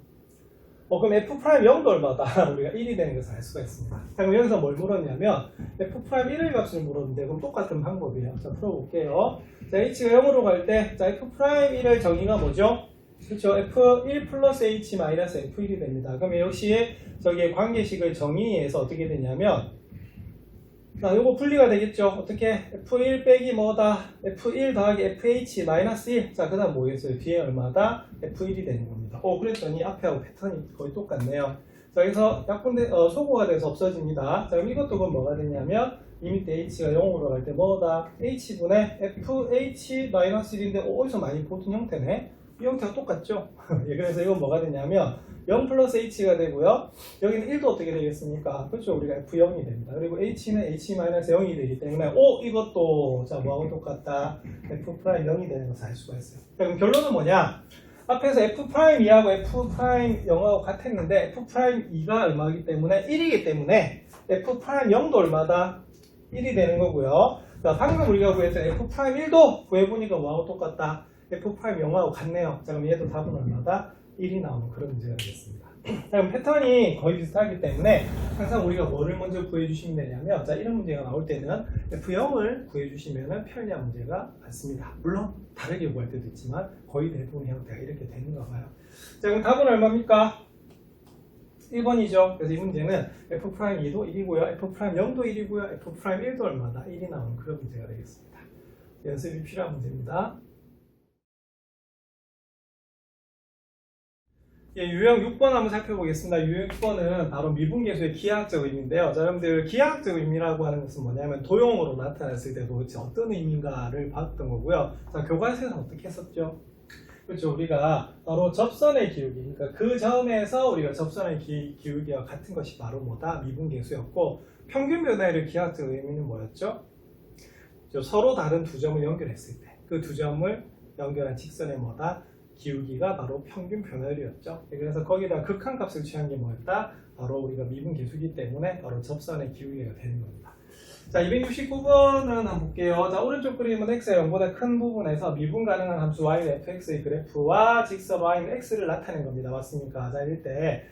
그럼 F'0도 얼마다? 우리가 1이 되는 것을 알 수가 있습니다. 자, 그럼 여기서 뭘 물었냐면 F'1의 값을 물었는데 그럼 똑같은 방법이에요. 자, 풀어볼게요. 자, h가 0으로 갈 때 자, F'1의 정의가 뭐죠? 그렇죠. F1 플러스 h 마이너스 F1이 됩니다. 그러면 역시 저기의 관계식의 정의에서 어떻게 되냐면 자, 요거 분리가 되겠죠. 어떻게? F1 빼기 뭐다? F1 더하기 FH 마이너스 1. 자, 그 다음 뭐겠어요? 뒤에 얼마다? F1이 되는 겁니다. 그랬더니 앞에하고 패턴이 거의 똑같네요. 자, 여기서 약분돼, 소거가 돼서 없어집니다. 자, 그럼 이것도 그럼 뭐가 되냐면, 리미트 h가 0으로 갈 때 뭐다? h분의 FH 마이너스 1인데, 어디서 많이 보던 형태네? 이 형태가 똑같죠? 예, 그래서 이건 뭐가 되냐면 0 플러스 h가 되고요. 여기는 1도 어떻게 되겠습니까? 그렇죠? 우리가 f0이 됩니다. 그리고 h는 h-0이 되기 때문에 이것도 자 뭐하고 똑같다? f'0이 되는 것을 알 수가 있어요. 자, 그럼 결론은 뭐냐? 앞에서 f'2하고 f'0하고 같았는데 f'2가 얼마이기 때문에 1이기 때문에 f'0도 얼마다? 1이 되는 거고요. 자, 방금 우리가 구했던 f'1도 구해보니까 뭐하고 똑같다? F'0하고 같네요. 자, 그럼 얘도 답은 얼마다? 1이 나오는 그런 문제가 되겠습니다. 자, 그럼 패턴이 거의 비슷하기 때문에 항상 우리가 뭐를 먼저 구해주시면 되냐면 자, 이런 문제가 나올 때는 F0을 구해주시면 편리한 문제가 많습니다. 물론 다르게 구할 때도 있지만 거의 대부분의 형태가 이렇게 되는가 봐요. 자, 그럼 답은 얼마입니까? 1번이죠. 그래서 이 문제는 F'2도 1이고요. F'0도 1이고요. F'1도 얼마다? 1이 나오는 그런 문제가 되겠습니다. 연습이 필요한 문제입니다. 예, 유형 6번 한번 살펴보겠습니다. 유형 6번은 바로 미분계수의 기하학적 의미인데요. 자, 여러분들 기하학적 의미라고 하는 것은 뭐냐면 도형으로 나타났을 때 도대체 어떤 의미인가를 봤던 거고요. 자, 교과서에서 어떻게 했었죠? 그렇죠. 우리가 바로 접선의 기울기, 그러니까 그 점에서 우리가 접선의 기울기와 같은 것이 바로 뭐다? 미분계수였고, 평균 변화율의 기하학적 의미는 뭐였죠? 서로 다른 두 점을 연결했을 때 그 두 점을 연결한 직선의 뭐다? 기울기가 바로 평균 변화율이었죠. 그래서 거기다 극한값을 취한 게 뭐였다? 바로 우리가 미분계수이기 때문에 바로 접선의 기울기가 되는 겁니다. 자, 269번은 한번 볼게요. 자, 오른쪽 그림은 x의 0보다 큰 부분에서 미분 가능한 함수 y의 fx의 그래프와 직선 y는 x를 나타낸 겁니다. 맞습니까? 자, 이럴 때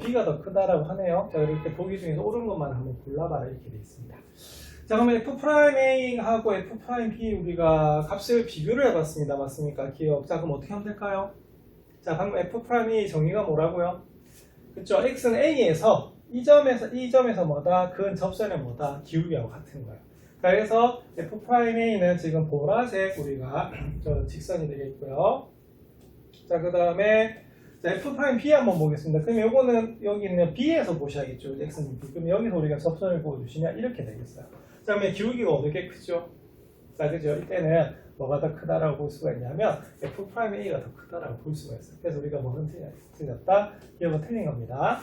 b가 더 크다라고 하네요. 자, 이렇게 보기 중에서 옳은 것만 한번 골라봐라 이렇게 되어 있습니다. 자, 그러면 f'A하고 f'B 우리가 값을 비교를 해봤습니다. 맞습니까? 기억. 자, 그럼 어떻게 하면 될까요? 자, 방금 f'A 정의가 뭐라고요? 그쵸? x는 A에서 이 점에서 뭐다? 근 접선의 뭐다? 기울기하고 같은 거예요. 그래서 f'A는 지금 보라색 우리가 저 직선이 되겠고요. 자, 그 다음에 f'B 한번 보겠습니다. 그럼 요거는 여기 있는 B에서 보셔야겠죠. x는 B. 그럼 여기서 우리가 접선을 보여주시면 이렇게 되겠어요. 자, 그러면 기울기가 어떻게 크죠? 자, 그죠? 이때는 뭐가 더 크다라고 볼 수가 있냐면 f'A가 더 크다라고 볼 수가 있어요. 그래서 우리가 뭐는 틀렸다? 이건 틀린 겁니다.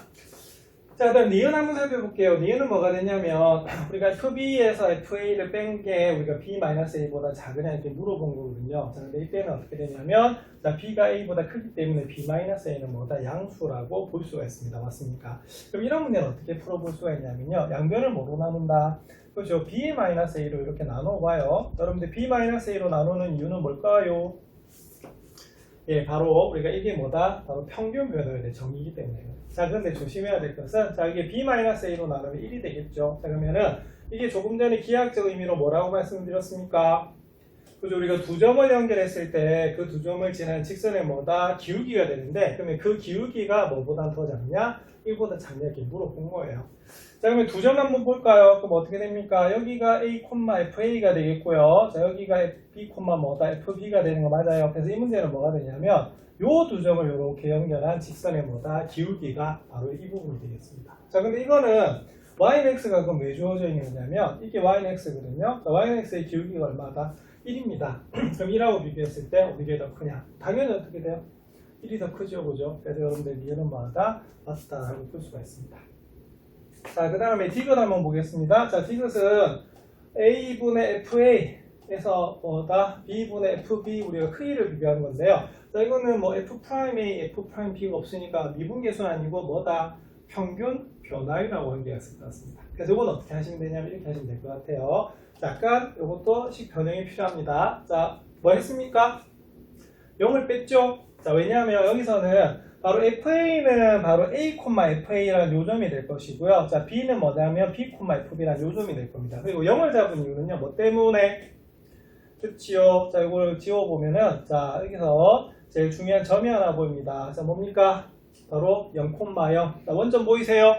자, 그다음 니은 한번 살펴볼게요. 니은은 뭐가 되냐면 우리가 FB에서 FA를 뺀 게 우리가 B-A보다 작으냐 이렇게 물어본 거거든요. 자, 근데 이때는 어떻게 되냐면 자, B가 A보다 크기 때문에 B-A는 뭐다? 양수라고 볼 수가 있습니다. 맞습니까? 그럼 이런 문제는 어떻게 풀어볼 수가 있냐면요. 양변을 뭐로 나눈다? 그렇죠. B-A로 이렇게 나눠봐요. 여러분들 B-A로 나누는 이유는 뭘까요? 예, 바로 우리가 이게 뭐다? 바로 평균 변화율의 정의이기 때문에요. 자, 그런데 조심해야 될 것은 자, 이게 B-A로 나누면 1이 되겠죠. 자, 그러면은 이게 조금 전에 기하학적 의미로 뭐라고 말씀드렸습니까? 그죠? 우리가 두 점을 연결했을 때 그 두 점을 지나는 직선의 뭐다? 기울기가 되는데 그러면 그 기울기가 뭐보다 더 작냐? 1보다 작냐 이렇게 물어본 거예요. 자, 그러면 두 점 한번 볼까요? 그럼 어떻게 됩니까? 여기가 A, FA가 되겠고요. 자, 여기가 B, 뭐다? FB가 되는 거 맞아요. 그래서 이 문제는 뭐가 되냐면 요 두 점을 이렇게 연결한 직선의 뭐다? 기울기가 바로 이 부분이 되겠습니다. 자, 근데 이거는 Y는 X가 그럼 왜 주어져 있는 거냐면 이게 Y는 X거든요. 자, Y는 X의 기울기가 얼마다? 1입니다. 그럼 1하고 비교했을 때 어디가 더 크냐? 당연히 어떻게 돼요? 1이 더 크죠, 그죠? 그래서 여러분들 니은은 뭐다? 맞다라고 볼 수가 있습니다. 자, 그 다음에 디귿 한번 보겠습니다. 자, 디귿은 A분의 FA에서 뭐다? B분의 FB 우리가 크기를 비교하는 건데요. 자, 이거는 뭐 F'A, F'B가 없으니까 미분계수는 아니고 뭐다? 평균 변화율이라고 한 게 있을 것 같습니다. 그래서 이건 어떻게 하시면 되냐면 이렇게 하시면 될 것 같아요. 자, 약간 이것도 식 변형이 필요합니다. 자, 뭐 했습니까? 0을 뺐죠? 자, 왜냐하면 여기서는 바로 FA는 바로 A, FA라는 요점이 될 것이고요. 자, B는 뭐냐면 B, FB라는 요점이 될 겁니다. 그리고 0을 잡은 이유는요, 뭐 때문에? 그치요? 자, 이걸 지워보면은, 자, 여기서 제일 중요한 점이 하나 보입니다. 자, 뭡니까? 바로 0, 0. 자, 원점 보이세요?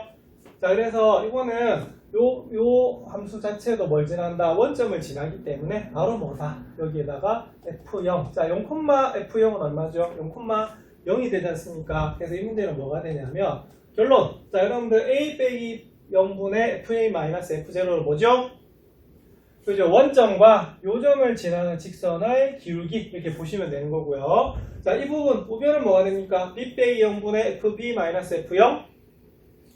자, 그래서 이거는 요 함수 자체도 뭘 지난다? 원점을 지나기 때문에 바로 뭐다? 여기에다가 F0. 자, 0, F0은 얼마죠? 0,0이 되지 않습니까? 그래서 이 문제는 뭐가 되냐면 결론. 자, 여러분들 A 빼기 0분의 FA-F0를 뭐죠? 그죠? 원점과 요점을 지나는 직선의 기울기 이렇게 보시면 되는 거고요. 자, 이 부분 우변은 뭐가 됩니까? B 빼기 0분의 FB-F0.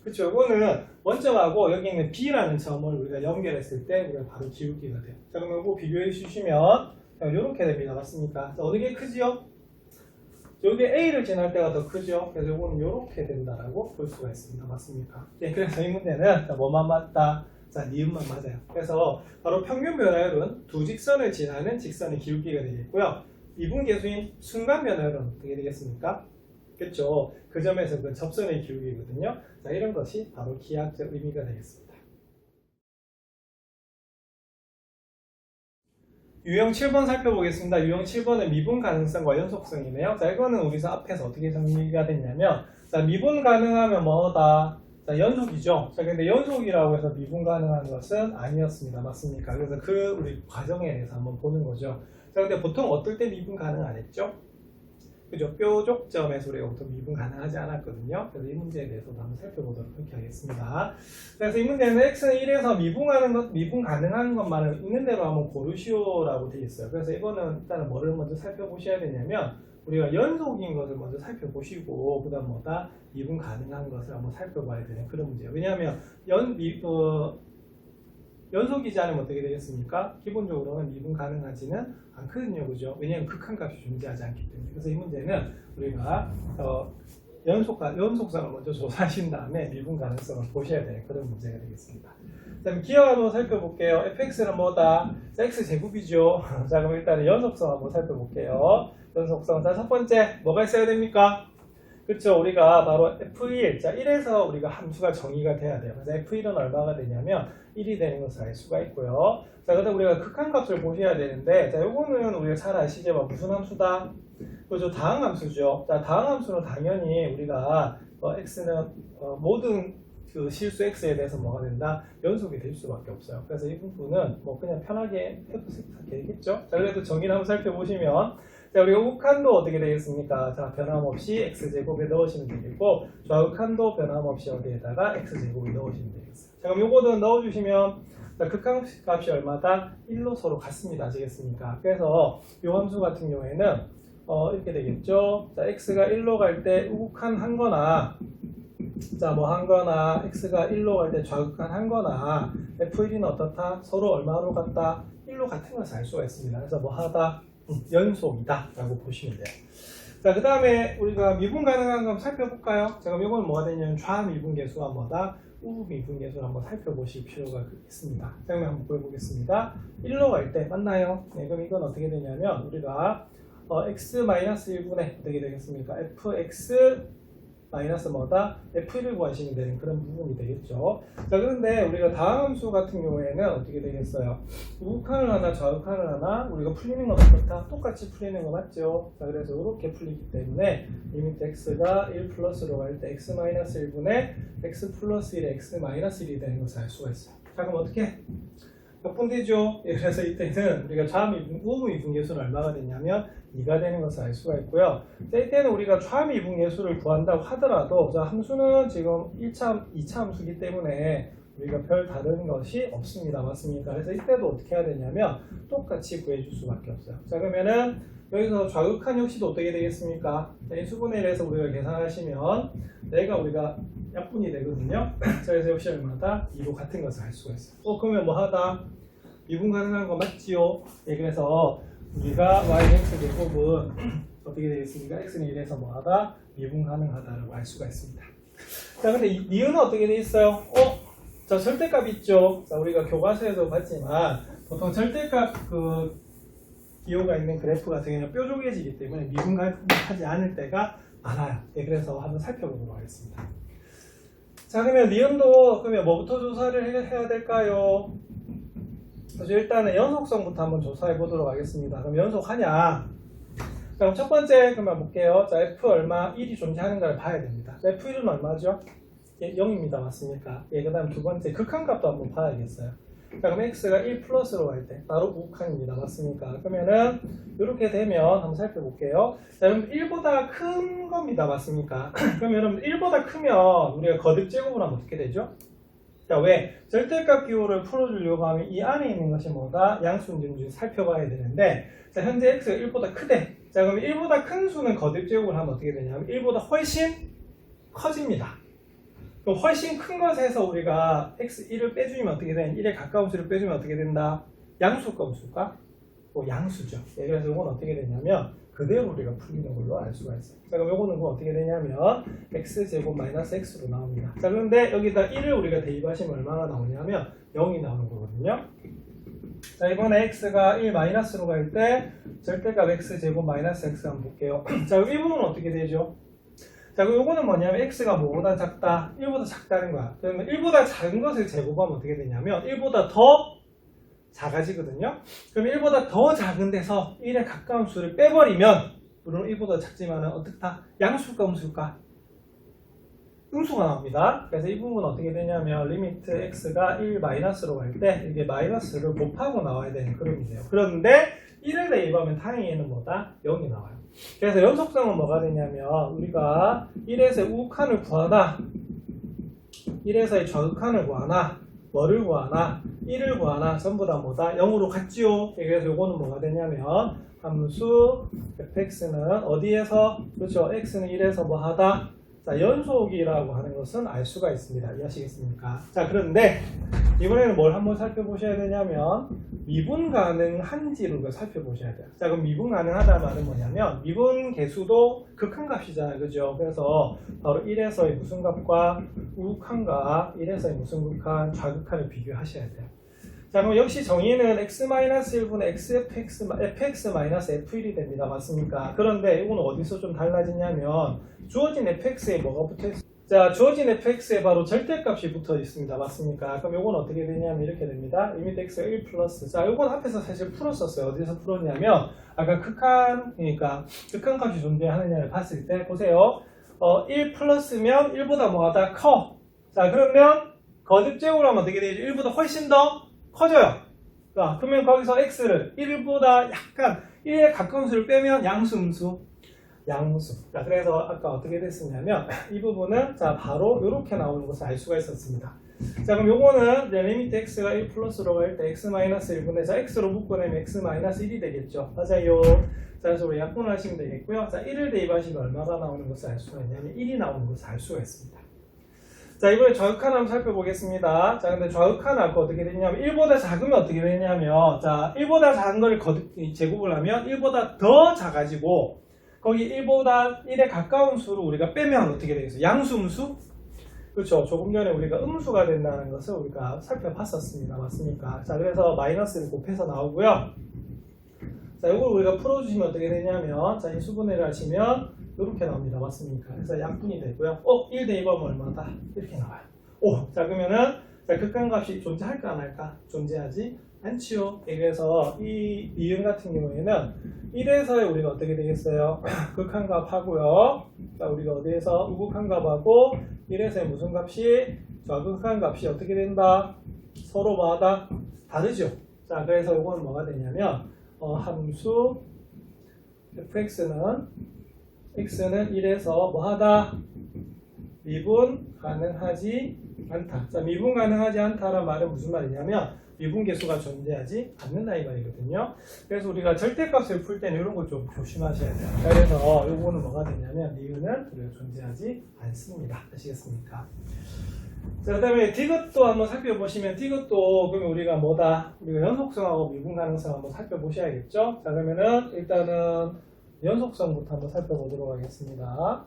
그쵸? 이거는 원점하고 여기 있는 B라는 점을 우리가 연결했을 때 우리가 바로 기울기가 돼요. 자, 그러면 이거 비교해 주시면 이렇게 됩니다. 맞습니까? 자, 어느 게 크지요? 여기 A를 지날 때가 더 크죠? 그래서 이거는 이렇게 된다라고 볼 수가 있습니다. 맞습니까? 네, 그래서 이 문제는 뭐만 맞다? 자, 니은만 맞아요. 그래서 바로 평균 변화율은 두 직선을 지나는 직선의 기울기가 되겠고요. 이분계수인 순간 변화율은 어떻게 되겠습니까? 그렇죠. 그 점에서 그 접선의 기울기거든요. 자, 이런 것이 바로 기하학적 의미가 되겠습니다. 유형 7번 살펴보겠습니다. 유형 7번은 미분 가능성과 연속성이네요. 자, 이거는 우리가 앞에서 어떻게 정리가 됐냐면, 자, 미분 가능하면 뭐다? 자, 연속이죠. 자, 근데 연속이라고 해서 미분 가능한 것은 아니었습니다. 맞습니까? 그래서 우리 과정에 대해서 한번 보는 거죠. 자, 근데 보통 어떨 때 미분 가능 안 했죠? 그죠? 뾰족점에서 우리가 보통 미분 가능하지 않았거든요. 그래서 이 문제에 대해서도 한번 살펴보도록 그렇게 하겠습니다. 그래서 이 문제는 x는 1에서 미분 가능한 것만을 있는 대로 한번 고르시오라고 되어 있어요. 그래서 이거는 일단은 뭐를 먼저 살펴보셔야 되냐면, 우리가 연속인 것을 먼저 살펴보시고, 그 다음 뭐다? 미분 가능한 것을 한번 살펴봐야 되는 그런 문제예요. 왜냐하면 연속이지 않으면 어떻게 되겠습니까? 기본적으로는 미분 가능하지는 않거든요. 그죠? 왜냐하면 극한값이 존재하지 않기 때문에. 그래서 이 문제는 우리가 연속성을 먼저 조사하신 다음에 미분 가능성을 보셔야 되는 그런 문제가 되겠습니다. 자, 그럼 기억 한번 살펴볼게요. fx는 뭐다? 자, x제곱이죠. 자, 그럼 일단 연속성 한번 살펴볼게요. 연속성. 자, 첫 번째 뭐가 있어야 됩니까? 그렇죠. 우리가 바로 F1, 자 1에서 우리가 함수가 정의가 돼야 돼요. 그래서 F1은 얼마가 되냐면 1이 되는 것을 알 수가 있고요. 자, 그다음 우리가 극한값을 보셔야 되는데, 자, 요거는 우리가 잘 아시죠? 무슨 함수다? 그죠? 다항함수죠. 자, 다항함수는 당연히 우리가 x는 모든 그 실수 x에 대해서 뭐가 된다? 연속이 될 수밖에 없어요. 그래서 이 부분은 뭐 그냥 편하게 해도 되겠죠? 자, 그래도 정의를 한번 살펴보시면, 자, 우리가 우칸도 어떻게 되겠습니까? 자, 변함없이 x제곱에 넣으시면 되겠고, 좌우칸도 변함없이 여기에다가 x제곱을 넣으시면 되겠어요. 자, 그럼 요거는 넣어주시면, 자, 극한값이 얼마다? 1로 서로 같습니다. 아시겠습니까? 그래서 요 함수 같은 경우에는 이렇게 되겠죠? 자, x가 1로 갈 때 우극한 한 거나, 자, 뭐 한 거나, x가 1로 갈 때 좌극한 한 거나, f1은 어떻다? 서로 얼마로 같다? 1로 같은 것을 알 수가 있습니다. 그래서 뭐 하다? 연속이다 라고 보시면 돼요. 자, 그 다음에 우리가 미분 가능한 거 한번 살펴볼까요? 자, 그럼 이건 뭐가 되냐면 좌미분계수가 뭐다? 우미분계수를 한번 살펴보실 필요가 있습니다. 자, 그럼 한번 보여보겠습니다. 1로 갈 때 맞나요? 네, 그럼 이건 어떻게 되냐면 우리가 x-1분의 어떻게 되겠습니까? fx 마이너스 뭐다? f1을 구하시면 되는 그런 부분이 되겠죠. 자, 그런데 우리가 다항함수 같은 경우에는 어떻게 되겠어요? 우극한을 하나 좌극한을 하나 우리가 풀리는 건 어떻다? 똑같이 풀리는 거 맞죠? 자, 그래서 이렇게 풀리기 때문에 리미트 x가 1 플러스로 갈 때 x 마이너스 1분의 x 플러스 1에 x 마이너스 1이 되는 것을 알 수가 있어요. 자, 그럼 어떻게? 몇 분 되죠? 예, 그래서 이때는 우리가 우미분계수는 얼마가 되냐면 2가 되는 것을 알 수가 있고요. 자, 이때는 우리가 좌미분계수를 구한다고 하더라도, 자, 함수는 지금 2차 함수이기 때문에 우리가 별 다른 것이 없습니다. 맞습니까? 그래서 이때도 어떻게 해야 되냐면 똑같이 구해줄 수밖에 없어요. 자, 그러면은 여기서 좌극한 역시도 어떻게 되겠습니까? 자, 이 수분에 대해서 우리가 계산하시면 내가 우리가 약분이 되거든요. 자, 그래서 역시 얼마다? 2로 같은 것을 알 수가 있어요. 그러면 뭐 하다? 미분 가능한 거 맞지요? 예, 그래서 우리가 yx 제곱은 어떻게 되겠습니까? x는 1에서 뭐 하다? 미분 가능하다라고 알 수가 있습니다. 자, 근데 니은은 어떻게 돼 있어요? 자, 절대값 있죠? 자, 우리가 교과서에도 봤지만 보통 절대값 기호가 있는 그래프 같은 경우는 뾰족해지기 때문에 미분 가능하지 않을 때가 많아요. 예, 그래서 한번 살펴보도록 하겠습니다. 자, 그러면 니은도 그러면 뭐부터 조사를 해야 될까요? 그래서 일단은 연속성부터 한번 조사해 보도록 하겠습니다. 그럼 연속하냐? 그럼 첫 번째 그러면 볼게요. 자, f 얼마 1이 존재하는가를 봐야 됩니다. 자, f1은 얼마죠? 예, 0입니다. 맞습니까? 예, 그 다음 두 번째 극한값도 한번 봐야겠어요. 자, 그럼 x가 1 플러스로 갈 때 바로 우극한입니다. 맞습니까? 그러면은 이렇게 되면 한번 살펴볼게요. 자, 그럼 1보다 큰 겁니다. 맞습니까? 그러면 여러분 1보다 크면 우리가 거듭 제곱을 하면 어떻게 되죠? 자, 왜? 절대값 기호를 풀어주려고 하면 이 안에 있는 것이 뭐다? 양수인지 살펴봐야 되는데, 자, 현재 x가 1보다 크대. 자, 그럼 1보다 큰 수는 거듭 제곱을 하면 어떻게 되냐면 1보다 훨씬 커집니다. 그럼 훨씬 큰 것에서 우리가 x1을 빼주면 어떻게 되냐? 1에 가까운 수를 빼주면 어떻게 된다? 양수일까 음수일까? 양수죠. 예, 그래서 이건 어떻게 되냐면 그대로 우리가 풀리는 걸로 알 수가 있어요. 자, 그럼 이거는 어떻게 되냐면 x제곱 마이너스 x로 나옵니다. 자, 그런데 여기다 1을 우리가 대입하시면 얼마나 나오냐면 0이 나오는 거거든요. 자, 이번에 x가 1 마이너스로 갈 때 절대값 x제곱 마이너스 x 한번 볼게요. 자, 이 부분은 어떻게 되죠? 자, 그럼 이거는 뭐냐면 x가 뭐보다 작다? 1보다 작다는 거야. 그러면 1보다 작은 것을 제곱하면 어떻게 되냐면 1보다 더 작아지거든요. 그럼 1보다 더 작은 데서 1에 가까운 수를 빼버리면, 물론 1보다 작지만은 어떻다? 양수일까 음수일까? 음수가 나옵니다. 그래서 이 부분은 어떻게 되냐면 리미트 x가 1 마이너스로 갈 때 이게 마이너스를 곱하고 나와야 되는 그림이에요. 그런데 1을 대입하면 다행히 얘는 뭐다? 0이 나와요. 그래서 연속성은 뭐가 되냐면 우리가 1에서의 우극한을 구하나 1에서의 좌극한을 구하나 뭐를 구하나 1을 구하나 전부 다 뭐다? 0으로 같지요. 그래서 요거는 뭐가 되냐면 함수 fx는 어디에서 그렇죠? x는 1에서 뭐 하다? 자, 연속이라고 하는 것은 알 수가 있습니다. 이해하시겠습니까? 자, 그런데 이번에는 뭘 한번 살펴보셔야 되냐면 미분 가능한지를 살펴보셔야 돼요. 자, 그럼 미분 가능하다는 말은 뭐냐면 미분 개수도 극한값이잖아요. 그죠? 그래서 바로 1에서의 무슨 값과 우극한과 1에서의 무슨 극한, 좌극한을 비교하셔야 돼요. 자, 그럼 역시 정의는 x-1분의 fx-f1이 됩니다. 맞습니까? 그런데 이건 어디서 좀 달라지냐면 주어진 fx에 뭐가 붙어 있어요? 자, 주어진 fx에 바로 절대값이 붙어 있습니다. 맞습니까? 그럼 이건 어떻게 되냐면 이렇게 됩니다. 리미트 x가 1 플러스. 자, 이건 앞에서 사실 풀었었어요. 어디서 풀었냐면 아까 극한, 그러니까 극한값이 존재하느냐를 봤을 때 보세요. 1 플러스면 1보다 뭐하다? 커. 자, 그러면 거듭제곱을 하면 어떻게 되죠? 1보다 훨씬 더 커져요. 자, 그러면 거기서 x를 1보다 약간 1에 가까운 수를 빼면 양수, 음수? 양수. 자, 그래서 아까 어떻게 됐었냐면 이 부분은 자 바로 이렇게 나오는 것을 알 수가 있었습니다. 자, 그럼 요거는 이제 리미트 x가 1 플러스로 갈 때 x-1분에서 x로 묶어내면 x-1이 되겠죠. 맞아요. 자, 그래서 우리 약분을 하시면 되겠고요. 자, 1을 대입하시면 얼마가 나오는 것을 알 수가 있냐면 1이 나오는 것을 알 수가 있습니다. 자, 이번에 좌극한 한번 살펴보겠습니다. 자, 근데 좌극한 아까 어떻게 되냐면 1보다 작으면 어떻게 되냐면 자, 1보다 작은 걸 제곱을 하면 1보다 더 작아지고 거기 1보다 1에 가까운 수를 우리가 빼면 어떻게 되겠어요? 양수, 음수? 그렇죠. 조금 전에 우리가 음수가 된다는 것을 우리가 살펴봤었습니다. 맞습니까? 자, 그래서 마이너스를 곱해서 나오고요. 자, 이걸 우리가 풀어주시면 어떻게 되냐면 자, 이 수분해를 하시면 이렇게 나옵니다. 맞습니까? 그래서 약분이 되고요. 1 대입하면 얼마다? 이렇게 나와요. 자, 그러면은 자, 극한값이 존재할까 안 할까? 존재하지 않지요. 그래서 이 이응 같은 경우에는 1에서의 우리가 어떻게 되겠어요? 극한값 하고요. 자, 우리가 어디에서 우극한값하고 1에서의 무슨 값이 좌극한값이 어떻게 된다? 서로 뭐하다? 다르죠. 자, 그래서 이건 뭐가 되냐면 함수 fx는 x는 1에서 뭐하다? 미분 가능하지 않다. 자, 미분 가능하지 않다란 말은 무슨 말이냐면 미분 계수가 존재하지 않는다 이 말이거든요. 그래서 우리가 절대값을 풀 때는 이런 걸 좀 조심하셔야 돼요. 그래서 요거는 뭐가 되냐면 미분은 우리가 존재하지 않습니다. 아시겠습니까? 자, 그 다음에 디귿도 한번 살펴보시면 디귿도 그러면 우리가 뭐다? 우리가 연속성하고 미분 가능성 한번 살펴보셔야겠죠? 자, 그러면은 일단은 연속성부터 한번 살펴보도록 하겠습니다.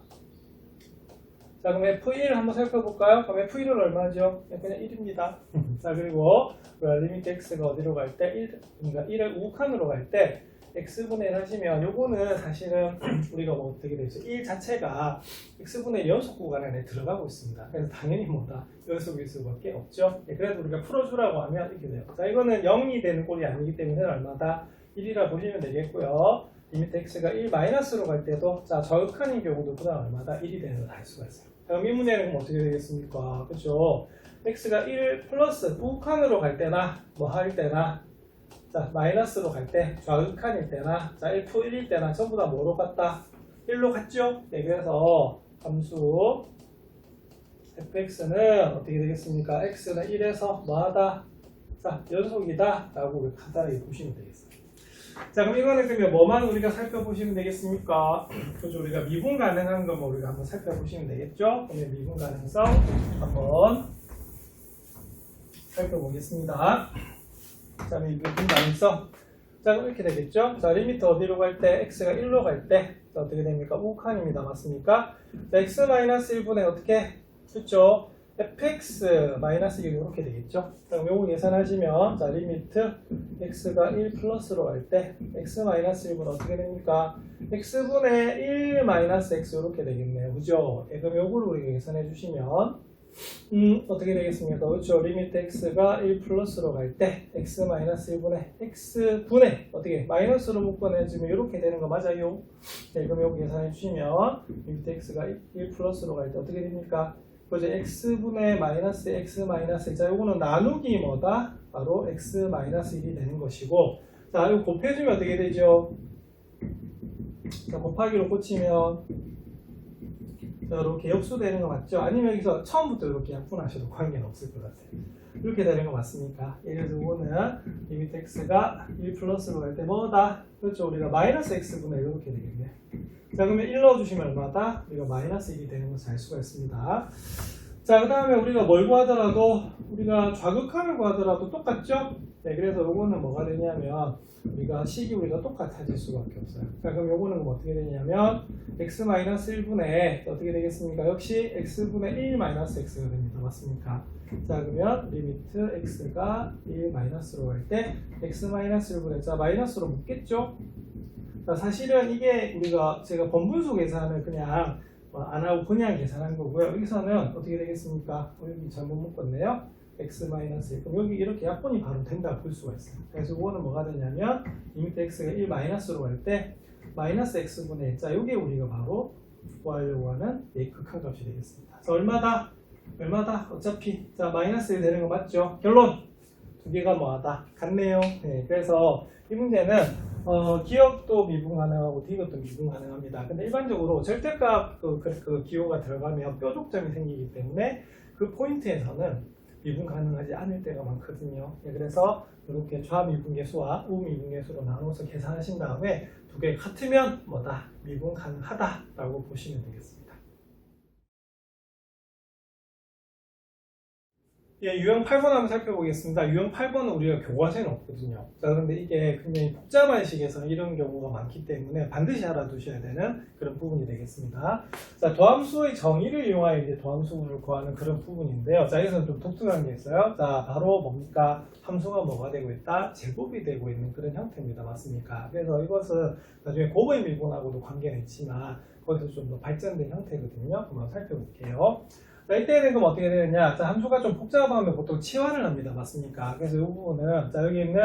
자, 그럼 F1 한번 살펴볼까요? 그럼 F1은 얼마죠? 그냥 1입니다. 자, 그리고 리미트 x가 어디로 갈 때? 1, 그러니까 1을 우극한으로 갈 때 x분의 1 하시면 요거는 사실은 우리가 뭐 어떻게 되죠? 1 자체가 x분의 1 연속 구간 안에 들어가고 있습니다. 그래서 당연히 뭐다? 연속일 수밖에 없죠. 그래도 우리가 풀어주라고 하면 이렇게 돼요. 자, 이거는 0이 되는 꼴이 아니기 때문에 얼마다? 1이라 보시면 되겠고요. 리미트 x가 1 마이너스로 갈 때도 자, 좌극한인 경우도 그다음 얼마다? 1이 되는 걸 알 수가 있어요. 그럼 이 문제는 어떻게 되겠습니까? 그렇죠? x가 1 플러스 우극한으로 갈 때나 뭐 할 때나 자, 마이너스로 갈 때 좌극한일 때나 자, 1일 때나 전부 다 뭐로 갔다? 1로 갔죠? 네, 그래서 함수 fx는 어떻게 되겠습니까? x는 1에서 뭐하다? 자, 연속이다 라고 간단하게 보시면 되겠어요. 자, 그럼 이거는 그러면 뭐만 우리가 살펴보시면 되겠습니까? 그죠? 우리가 미분 가능한 거 우리가 한번 살펴보시면 되겠죠? 그러면 미분 가능성 한번 살펴보겠습니다. 자, 미분 가능성. 자, 그럼 이렇게 되겠죠? 자, 리미트 어디로 갈 때? x가 1로 갈 때 어떻게 됩니까? 우극한입니다. 맞습니까? 자, x-1분의 어떻게? 그렇죠? fx-1이 이렇게 되겠죠? 그럼 요거 계산하시면 자, 리미트 x가 1 플러스로 갈 때 x-1분 어떻게 됩니까? x분의 1 마이너스 x 이렇게 되겠네요. 그죠? 그럼 요거를 우리가 계산해 주시면 어떻게 되겠습니까? 그렇죠. 리미트 x가 1 플러스로 갈 때 x 마이너스 1분의 x분의 어떻게 마이너스로 묶어내주면 이렇게 되는 거 맞아요? 네, 그럼 여기 계산해 주시면 리미트 x가 1 플러스로 갈 때 어떻게 됩니까? 그죠? x분의 마이너스 x 마이너스 자 요거는 나누기 뭐다? 바로 x 마이너스 1이 되는 것이고 자 이거 곱해주면 어떻게 되죠? 자 곱하기로 꽂히면 자, 이렇게 역수되는 거 맞죠? 아니면 여기서 처음부터 이렇게 약분하셔도 관계는 없을 것 같아요. 이렇게 되는 거 맞습니까? 그래서 이거는 리미트 x가 1 플러스로 갈 때 뭐다? 그렇죠. 우리가 마이너스 x분의 이렇게 되겠네. 자, 그러면 1 넣어주시면 얼마다? 우리가 마이너스 1이 되는 것을 알 수가 있습니다. 자, 그 다음에 우리가 뭘 구하더라도, 우리가 좌극함을 구하더라도 똑같죠? 네, 그래서 요거는 뭐가 되냐면, 우리가 식이 우리가 똑같아질 수밖에 없어요. 자, 그럼 요거는 어떻게 되냐면, x-1분의 어떻게 되겠습니까? 역시 x분의 1 마이너스 x가 됩니다. 맞습니까? 자, 그러면 리미트 x가 1 마이너스로 갈 때, x-1분의, 자, 마이너스로 묶겠죠? 자, 사실은 이게 우리가 제가 번분수 계산을 그냥 안 하고 그냥 계산한 거고요. 여기서는 어떻게 되겠습니까? 여기 잘못 묶었네요. x-1. 그럼 여기 이렇게 약분이 바로 된다 볼 수가 있어요. 그래서 이거는 뭐가 되냐면 리미트 x가 1 마이너스로 갈 때 마이너스 x분의 자 이게 우리가 바로 구하려고 하는 극한값이 되겠습니다. 그래서 얼마다? 어차피 자 마이너스 1 되는 거 맞죠? 결론 두 개가 뭐하다? 같네요. 네, 그래서 이 문제는 기억도 미분 가능하고 디귿도 미분 가능합니다. 근데 일반적으로 절대값 그 기호가 들어가면 뾰족점이 생기기 때문에 그 포인트에서는 미분 가능하지 않을 때가 많거든요. 네, 그래서 이렇게 좌미분계수와 우미분계수로 나눠서 계산하신 다음에 두 개 같으면 뭐다? 미분 가능하다라고 보시면 되겠습니다. 예, 유형 8번 한번 살펴보겠습니다. 유형 8번은 우리가 교과서에는 없거든요. 자, 그런데 이게 굉장히 복잡한 식에서 이런 경우가 많기 때문에 반드시 알아두셔야 되는 그런 부분이 되겠습니다. 자, 도함수의 정의를 이용하여 이제 도함수를 구하는 그런 부분인데요. 자, 여기서는 좀 독특한 게 있어요. 자, 바로 뭡니까? 함수가 뭐가 되고 있다? 제곱이 되고 있는 그런 형태입니다. 맞습니까? 그래서 이것은 나중에 곱의 미분하고도 관계는 있지만 거기서 좀 더 발전된 형태거든요. 한번 살펴볼게요. 자, 이때는 그럼 어떻게 되느냐? 자, 함수가 좀 복잡하면 보통 치환을 합니다. 맞습니까? 그래서 이 부분은, 자, 여기 있는,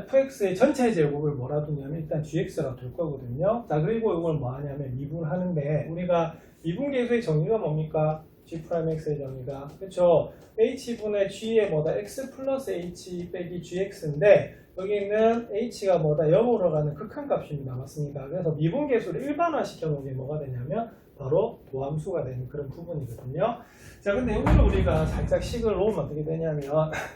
fx의 전체 제곱을 뭐라 두냐면 일단 gx라 둘 거거든요. 자, 그리고 이걸 뭐 하냐면 미분하는데, 우리가 미분계수의 정의가 뭡니까? g'x의 정의가. 그쵸? h분의 g의 뭐다? x 플러스 h 빼기 gx인데, 여기 있는 h가 뭐다? 0으로 가는 극한값입니다. 맞습니까? 그래서 미분계수를 일반화 시켜놓은 게 뭐가 되냐면, 바로 도함수가 되는 그런 부분이거든요. 자, 근데 여기를 우리가 살짝 식을 놓으면 어떻게 되냐면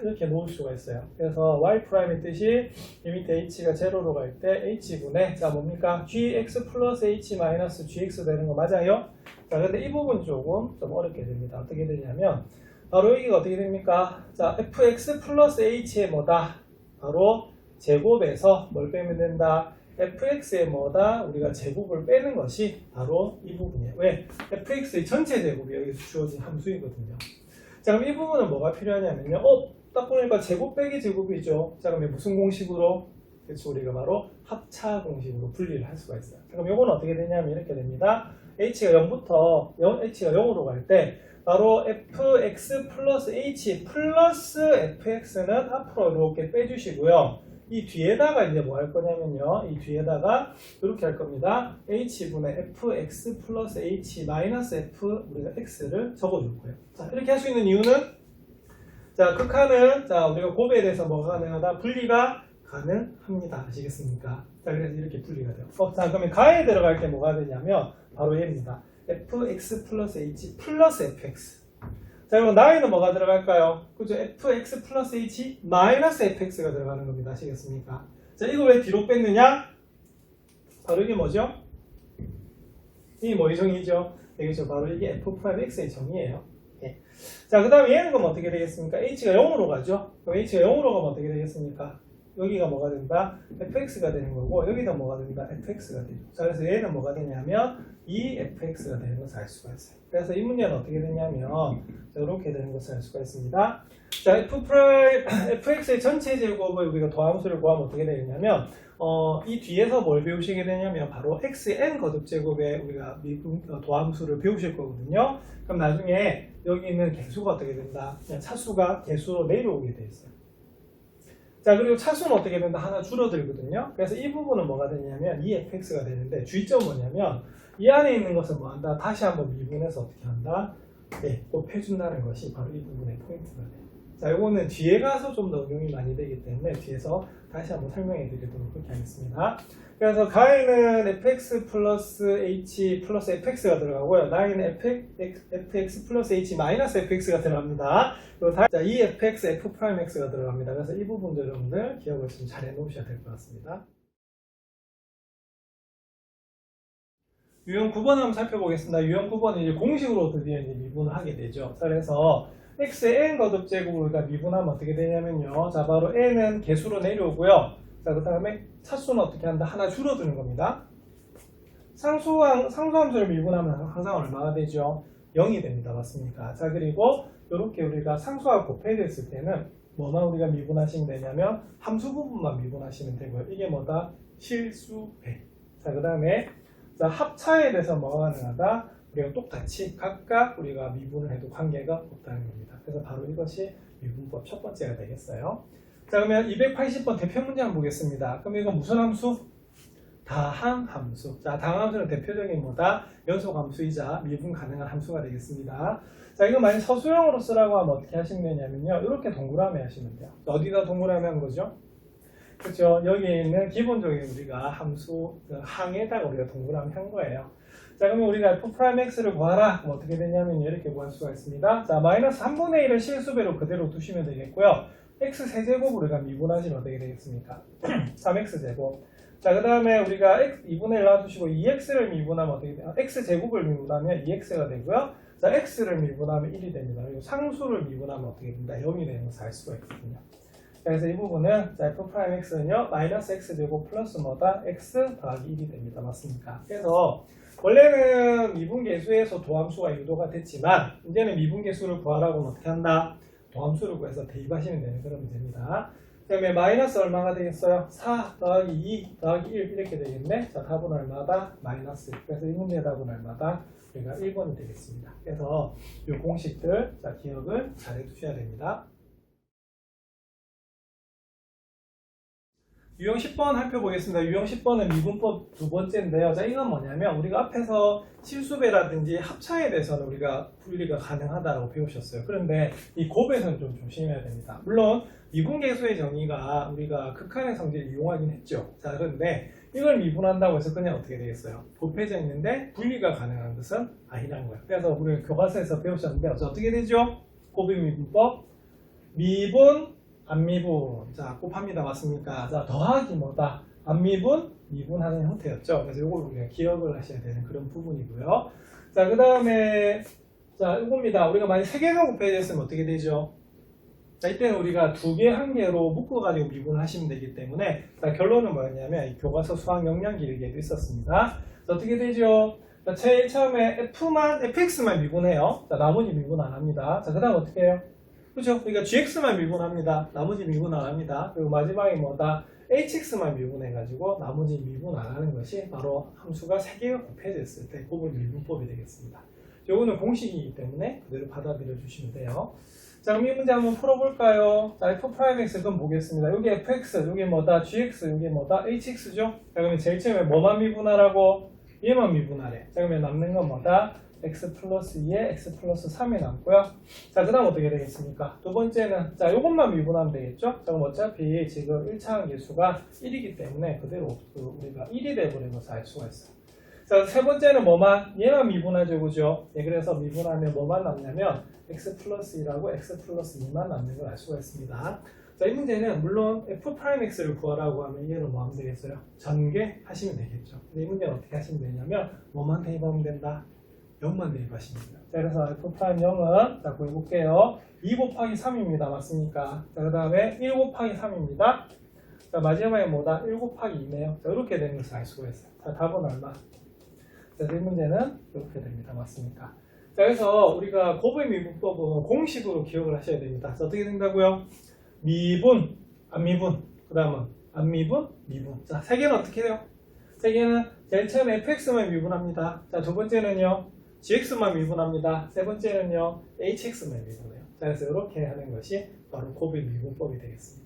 이렇게 놓을 수가 있어요. 그래서 y''의 뜻이 리미트 h가 제로로 갈 때 h분의 자 뭡니까? gx 플러스 h 마이너스 gx 되는 거 맞아요? 자, 근데 이 부분 조금 좀 어렵게 됩니다. 어떻게 되냐면 바로 여기가 어떻게 됩니까? 자, fx 플러스 h의 뭐다? 바로 제곱에서 뭘 빼면 된다? fx의 뭐다? 우리가 제곱을 빼는 것이 바로 이 부분이에요. 왜? fx의 전체 제곱이 여기서 주어진 함수이거든요. 자, 그럼 이 부분은 뭐가 필요하냐면요. 딱 보니까 제곱 빼기 제곱이죠. 자, 그러면 무슨 공식으로? 그렇죠. 우리가 바로 합차 공식으로 분리를 할 수가 있어요. 자, 그럼 이건 어떻게 되냐면 이렇게 됩니다. h가 0부터 h가 0으로 갈 때 바로 fx 플러스 h 플러스 fx는 앞으로 이렇게 빼주시고요. 이 뒤에다가 이제 뭐 할 거냐면요. 이 뒤에다가 이렇게 할 겁니다. h분의 fx 플러스 h 마이너스 f 우리가 x를 적어줄 거예요. 자, 이렇게 할 수 있는 이유는 자, 극한은 자, 우리가 곱에 대해서 뭐가 가능하다? 분리가 가능합니다. 아시겠습니까? 자, 그래서 이렇게 분리가 돼요. 자, 그러면 가에 들어갈 때 뭐가 되냐면 바로 얘입니다. fx 플러스 h 플러스 fx. 자, 그럼 나에는 뭐가 들어갈까요? 그죠? fx 플러스 h 마이너스 fx가 들어가는 겁니다. 아시겠습니까? 자, 이거 왜 뒤로 뺐느냐? 바로 이게 뭐죠? 이게 뭐의 정의죠? 네, 그렇죠. 바로 이게 f'x의 정의예요. 네. 자, 그 다음에 얘는 그럼 어떻게 되겠습니까? h가 0으로 가죠? 그럼 h가 0으로 가면 어떻게 되겠습니까? 여기가 뭐가 된다? fx가 되는 거고 여기다 뭐가 된다? fx가 되죠. 자, 그래서 얘는 뭐가 되냐면 2fx가 되는 것을 알 수가 있어요. 그래서 이 문제는 어떻게 되냐면 자, 이렇게 되는 것을 알 수가 있습니다. 자, fx의 전체 제곱을 우리가 더함수를 구하면 어떻게 되겠냐면 이 뒤에서 뭘 배우시게 되냐면 바로 xn 거듭 제곱에 우리가 더함수를 배우실 거거든요. 그럼 나중에 여기 있는 개수가 어떻게 된다? 그냥 차수가 개수로 내려오게 돼 있어요. 자, 그리고 차수는 어떻게 된다? 하나 줄어들거든요. 그래서 이 부분은 뭐가 되냐면 2fx가 되는데 주의점은 뭐냐면 이 안에 있는 것을 뭐 한다? 다시 한번 미분해서 어떻게 한다? 네, 곱해준다는 것이 바로 이 부분의 포인트가 돼요. 자, 이거는 뒤에 가서 좀 더 응용이 많이 되기 때문에 뒤에서 다시 한번 설명해 드리도록 그렇게 하겠습니다. 그래서 가에는 fx 플러스 h 플러스 fx가 들어가고요. 나에는 fx 플러스 h 마이너스 fx가 들어갑니다. 그리고 자, 이 fx, f'x가 들어갑니다. 그래서 이 부분들 여러분들 기억을 좀 잘 해놓으셔야 될 것 같습니다. 유형 9번 한번 살펴보겠습니다. 유형 9번은 이제 공식으로 드디어 이제 미분을 하게 되죠. 자, 그래서 x의 n 거듭 제곱을 우리가 미분하면 어떻게 되냐면요. 자, 바로 n은 개수로 내려오고요. 자, 그 다음에 차수는 어떻게 한다? 하나 줄어드는 겁니다. 상수함수를 미분하면 항상 얼마가 되죠? 0이 됩니다. 맞습니까? 자, 그리고 이렇게 우리가 상수와 곱해졌을 때는 뭐만 우리가 미분하시면 되냐면 함수 부분만 미분하시면 되고요. 이게 뭐다? 실수배. 자, 그 다음에 자, 합차에 대해서 뭐가 가능하다? 우리가 똑같이 각각 우리가 미분을 해도 관계가 없다는 겁니다. 그래서 바로 이것이 미분법 첫 번째가 되겠어요. 자, 그러면 280번 대표 문제 한번 보겠습니다. 그럼 이건 무슨 함수? 다항함수. 자, 다항함수는 대표적인 뭐다? 연속함수이자 미분 가능한 함수가 되겠습니다. 자, 이거 만약 서술형으로 쓰라고 하면 어떻게 하시면 되냐면요. 이렇게 동그라미 하시면 돼요. 어디다 동그라미 한 거죠? 그렇죠. 여기에 있는 기본적인 우리가 함수 항에다가 우리가 동그라미 한 거예요. 자, 그러면 우리가 f'x를 구하라. 그럼 어떻게 되냐면 이렇게 구할 수가 있습니다. 자, 마이너스 3분의 1을 실수배로 그대로 두시면 되겠고요. x 세제곱 우리가 미분하시면 어떻게 되겠습니까? 3x제곱. 자, 그 다음에 우리가 2분의 1 놔두시고 2x를 미분하면 어떻게 돼요? x제곱을 미분하면 2x가 되고요. 자, x를 미분하면 1이 됩니다. 그리고 상수를 미분하면 어떻게 됩니다? 0이 되는 것을 알 수가 있거든요. 그래서 이 부분은 자, f'x는요 마이너스 x제곱 플러스 뭐다? x 더하기 1이 됩니다. 맞습니까? 그래서 원래는 미분계수에서 도함수가 유도가 됐지만 이제는 미분계수를 구하라고 하면 어떻게 한다? 도함수를 구해서 대입하시면 되는 그런 문제입니다. 그 다음에 마이너스 얼마가 되겠어요? 4 더하기 2 더하기 1 이렇게 되겠네. 자, 답은 얼마다? 마이너스 1. 그래서 이 문제의 답은 얼마다? 우리가 1번이 되겠습니다. 그래서 이 공식들 자, 기억을 잘 해두셔야 됩니다. 유형 10번 살펴보겠습니다. 유형 10번은 미분법 두 번째인데요. 자, 이건 뭐냐면 우리가 앞에서 실수배라든지 합차에 대해서는 우리가 분리가 가능하다고 배우셨어요. 그런데 이 곱에서는 좀 조심해야 됩니다. 물론 미분계수의 정의가 우리가 극한의 성질을 이용하긴 했죠. 자, 그런데 이걸 미분한다고 해서 그냥 어떻게 되겠어요? 곱해져 있는데 분리가 가능한 것은 아니라는 거예요. 그래서 우리가 교과서에서 배우셨는데 어떻게 되죠? 곱의 미분법 미분 안미분. 자, 곱합니다. 맞습니까? 자, 더하기 뭐다? 안미분, 미분하는 형태였죠. 그래서 이걸 우리가 기억을 하셔야 되는 그런 부분이고요. 자, 그 다음에, 자, 이겁니다. 우리가 만약 3개가 곱해져 있으면 어떻게 되죠? 자, 이때는 우리가 2개, 1개로 묶어가지고 미분을 하시면 되기 때문에, 자, 결론은 뭐였냐면, 이 교과서 수학 역량 기르기에도 있었습니다. 자, 어떻게 되죠? 자, 제일 처음에 fx만 미분해요. 자, 나머지 미분 안 합니다. 자, 그 다음 어떻게 해요? 그죠? 그러니까 gx만 미분합니다. 나머지 미분 안 합니다. 그리고 마지막에 뭐다? hx만 미분해가지고 나머지 미분 안 하는 것이 바로 함수가 3개가 곱해져 있을 때 곱을 미분법이 되겠습니다. 요거는 공식이기 때문에 그대로 받아들여 주시면 돼요. 자, 그럼 이 문제 한번 풀어볼까요? 자, f'x 그럼 보겠습니다. 여기 fx, 여기 뭐다? gx, 여기 뭐다? hx죠? 자, 그러면 제일 처음에 뭐만 미분하라고? 얘만 미분하래. 자, 그러면 남는 건 뭐다? x 플러스 2에 x 플러스 3이 남고요. 자, 그 다음 어떻게 되겠습니까? 두 번째는 자, 요것만 미분하면 되겠죠? 자, 그럼 어차피 지금 1차항 계수가 1이기 때문에 그대로 우리가 1이 돼버린 것을 알 수가 있어요. 자, 세 번째는 뭐만? 얘만 미분하죠, 그죠? 네, 그래서 미분하면 뭐만 남냐면 x 플러스 2라고 x 플러스 2만 남는 걸 알 수가 있습니다. 자, 이 문제는 물론 f'x를 구하라고 하면 얘는 뭐 하면 되겠어요? 전개하시면 되겠죠. 근데 이 문제는 어떻게 하시면 되냐면 뭐만 대입하면 된다? 0만 대입하시면 돼요. 자, 그래서 f'0은 자, 구해볼게요. 2 곱하기 3입니다. 맞습니까? 자, 그 다음에 1 곱하기 3입니다. 자, 마지막에 뭐다? 1 곱하기 2네요. 자, 이렇게 되는 것을 알 수가 있어요. 자, 답은 얼마? 자, 이 문제는 이렇게 됩니다. 맞습니까? 자, 그래서 우리가 곱의 미분법은 공식으로 기억을 하셔야 됩니다. 자, 어떻게 된다고요? 미분, 안미분, 그 다음은 안미분, 미분. 자, 세 개는 어떻게 돼요? 세 개는 제일 처음에 fx만 미분합니다. 자, 두 번째는요, gx만 미분합니다. 세 번째는요, hx만 미분해요. 자, 그래서 이렇게 하는 것이 바로 곱의 미분법이 되겠습니다.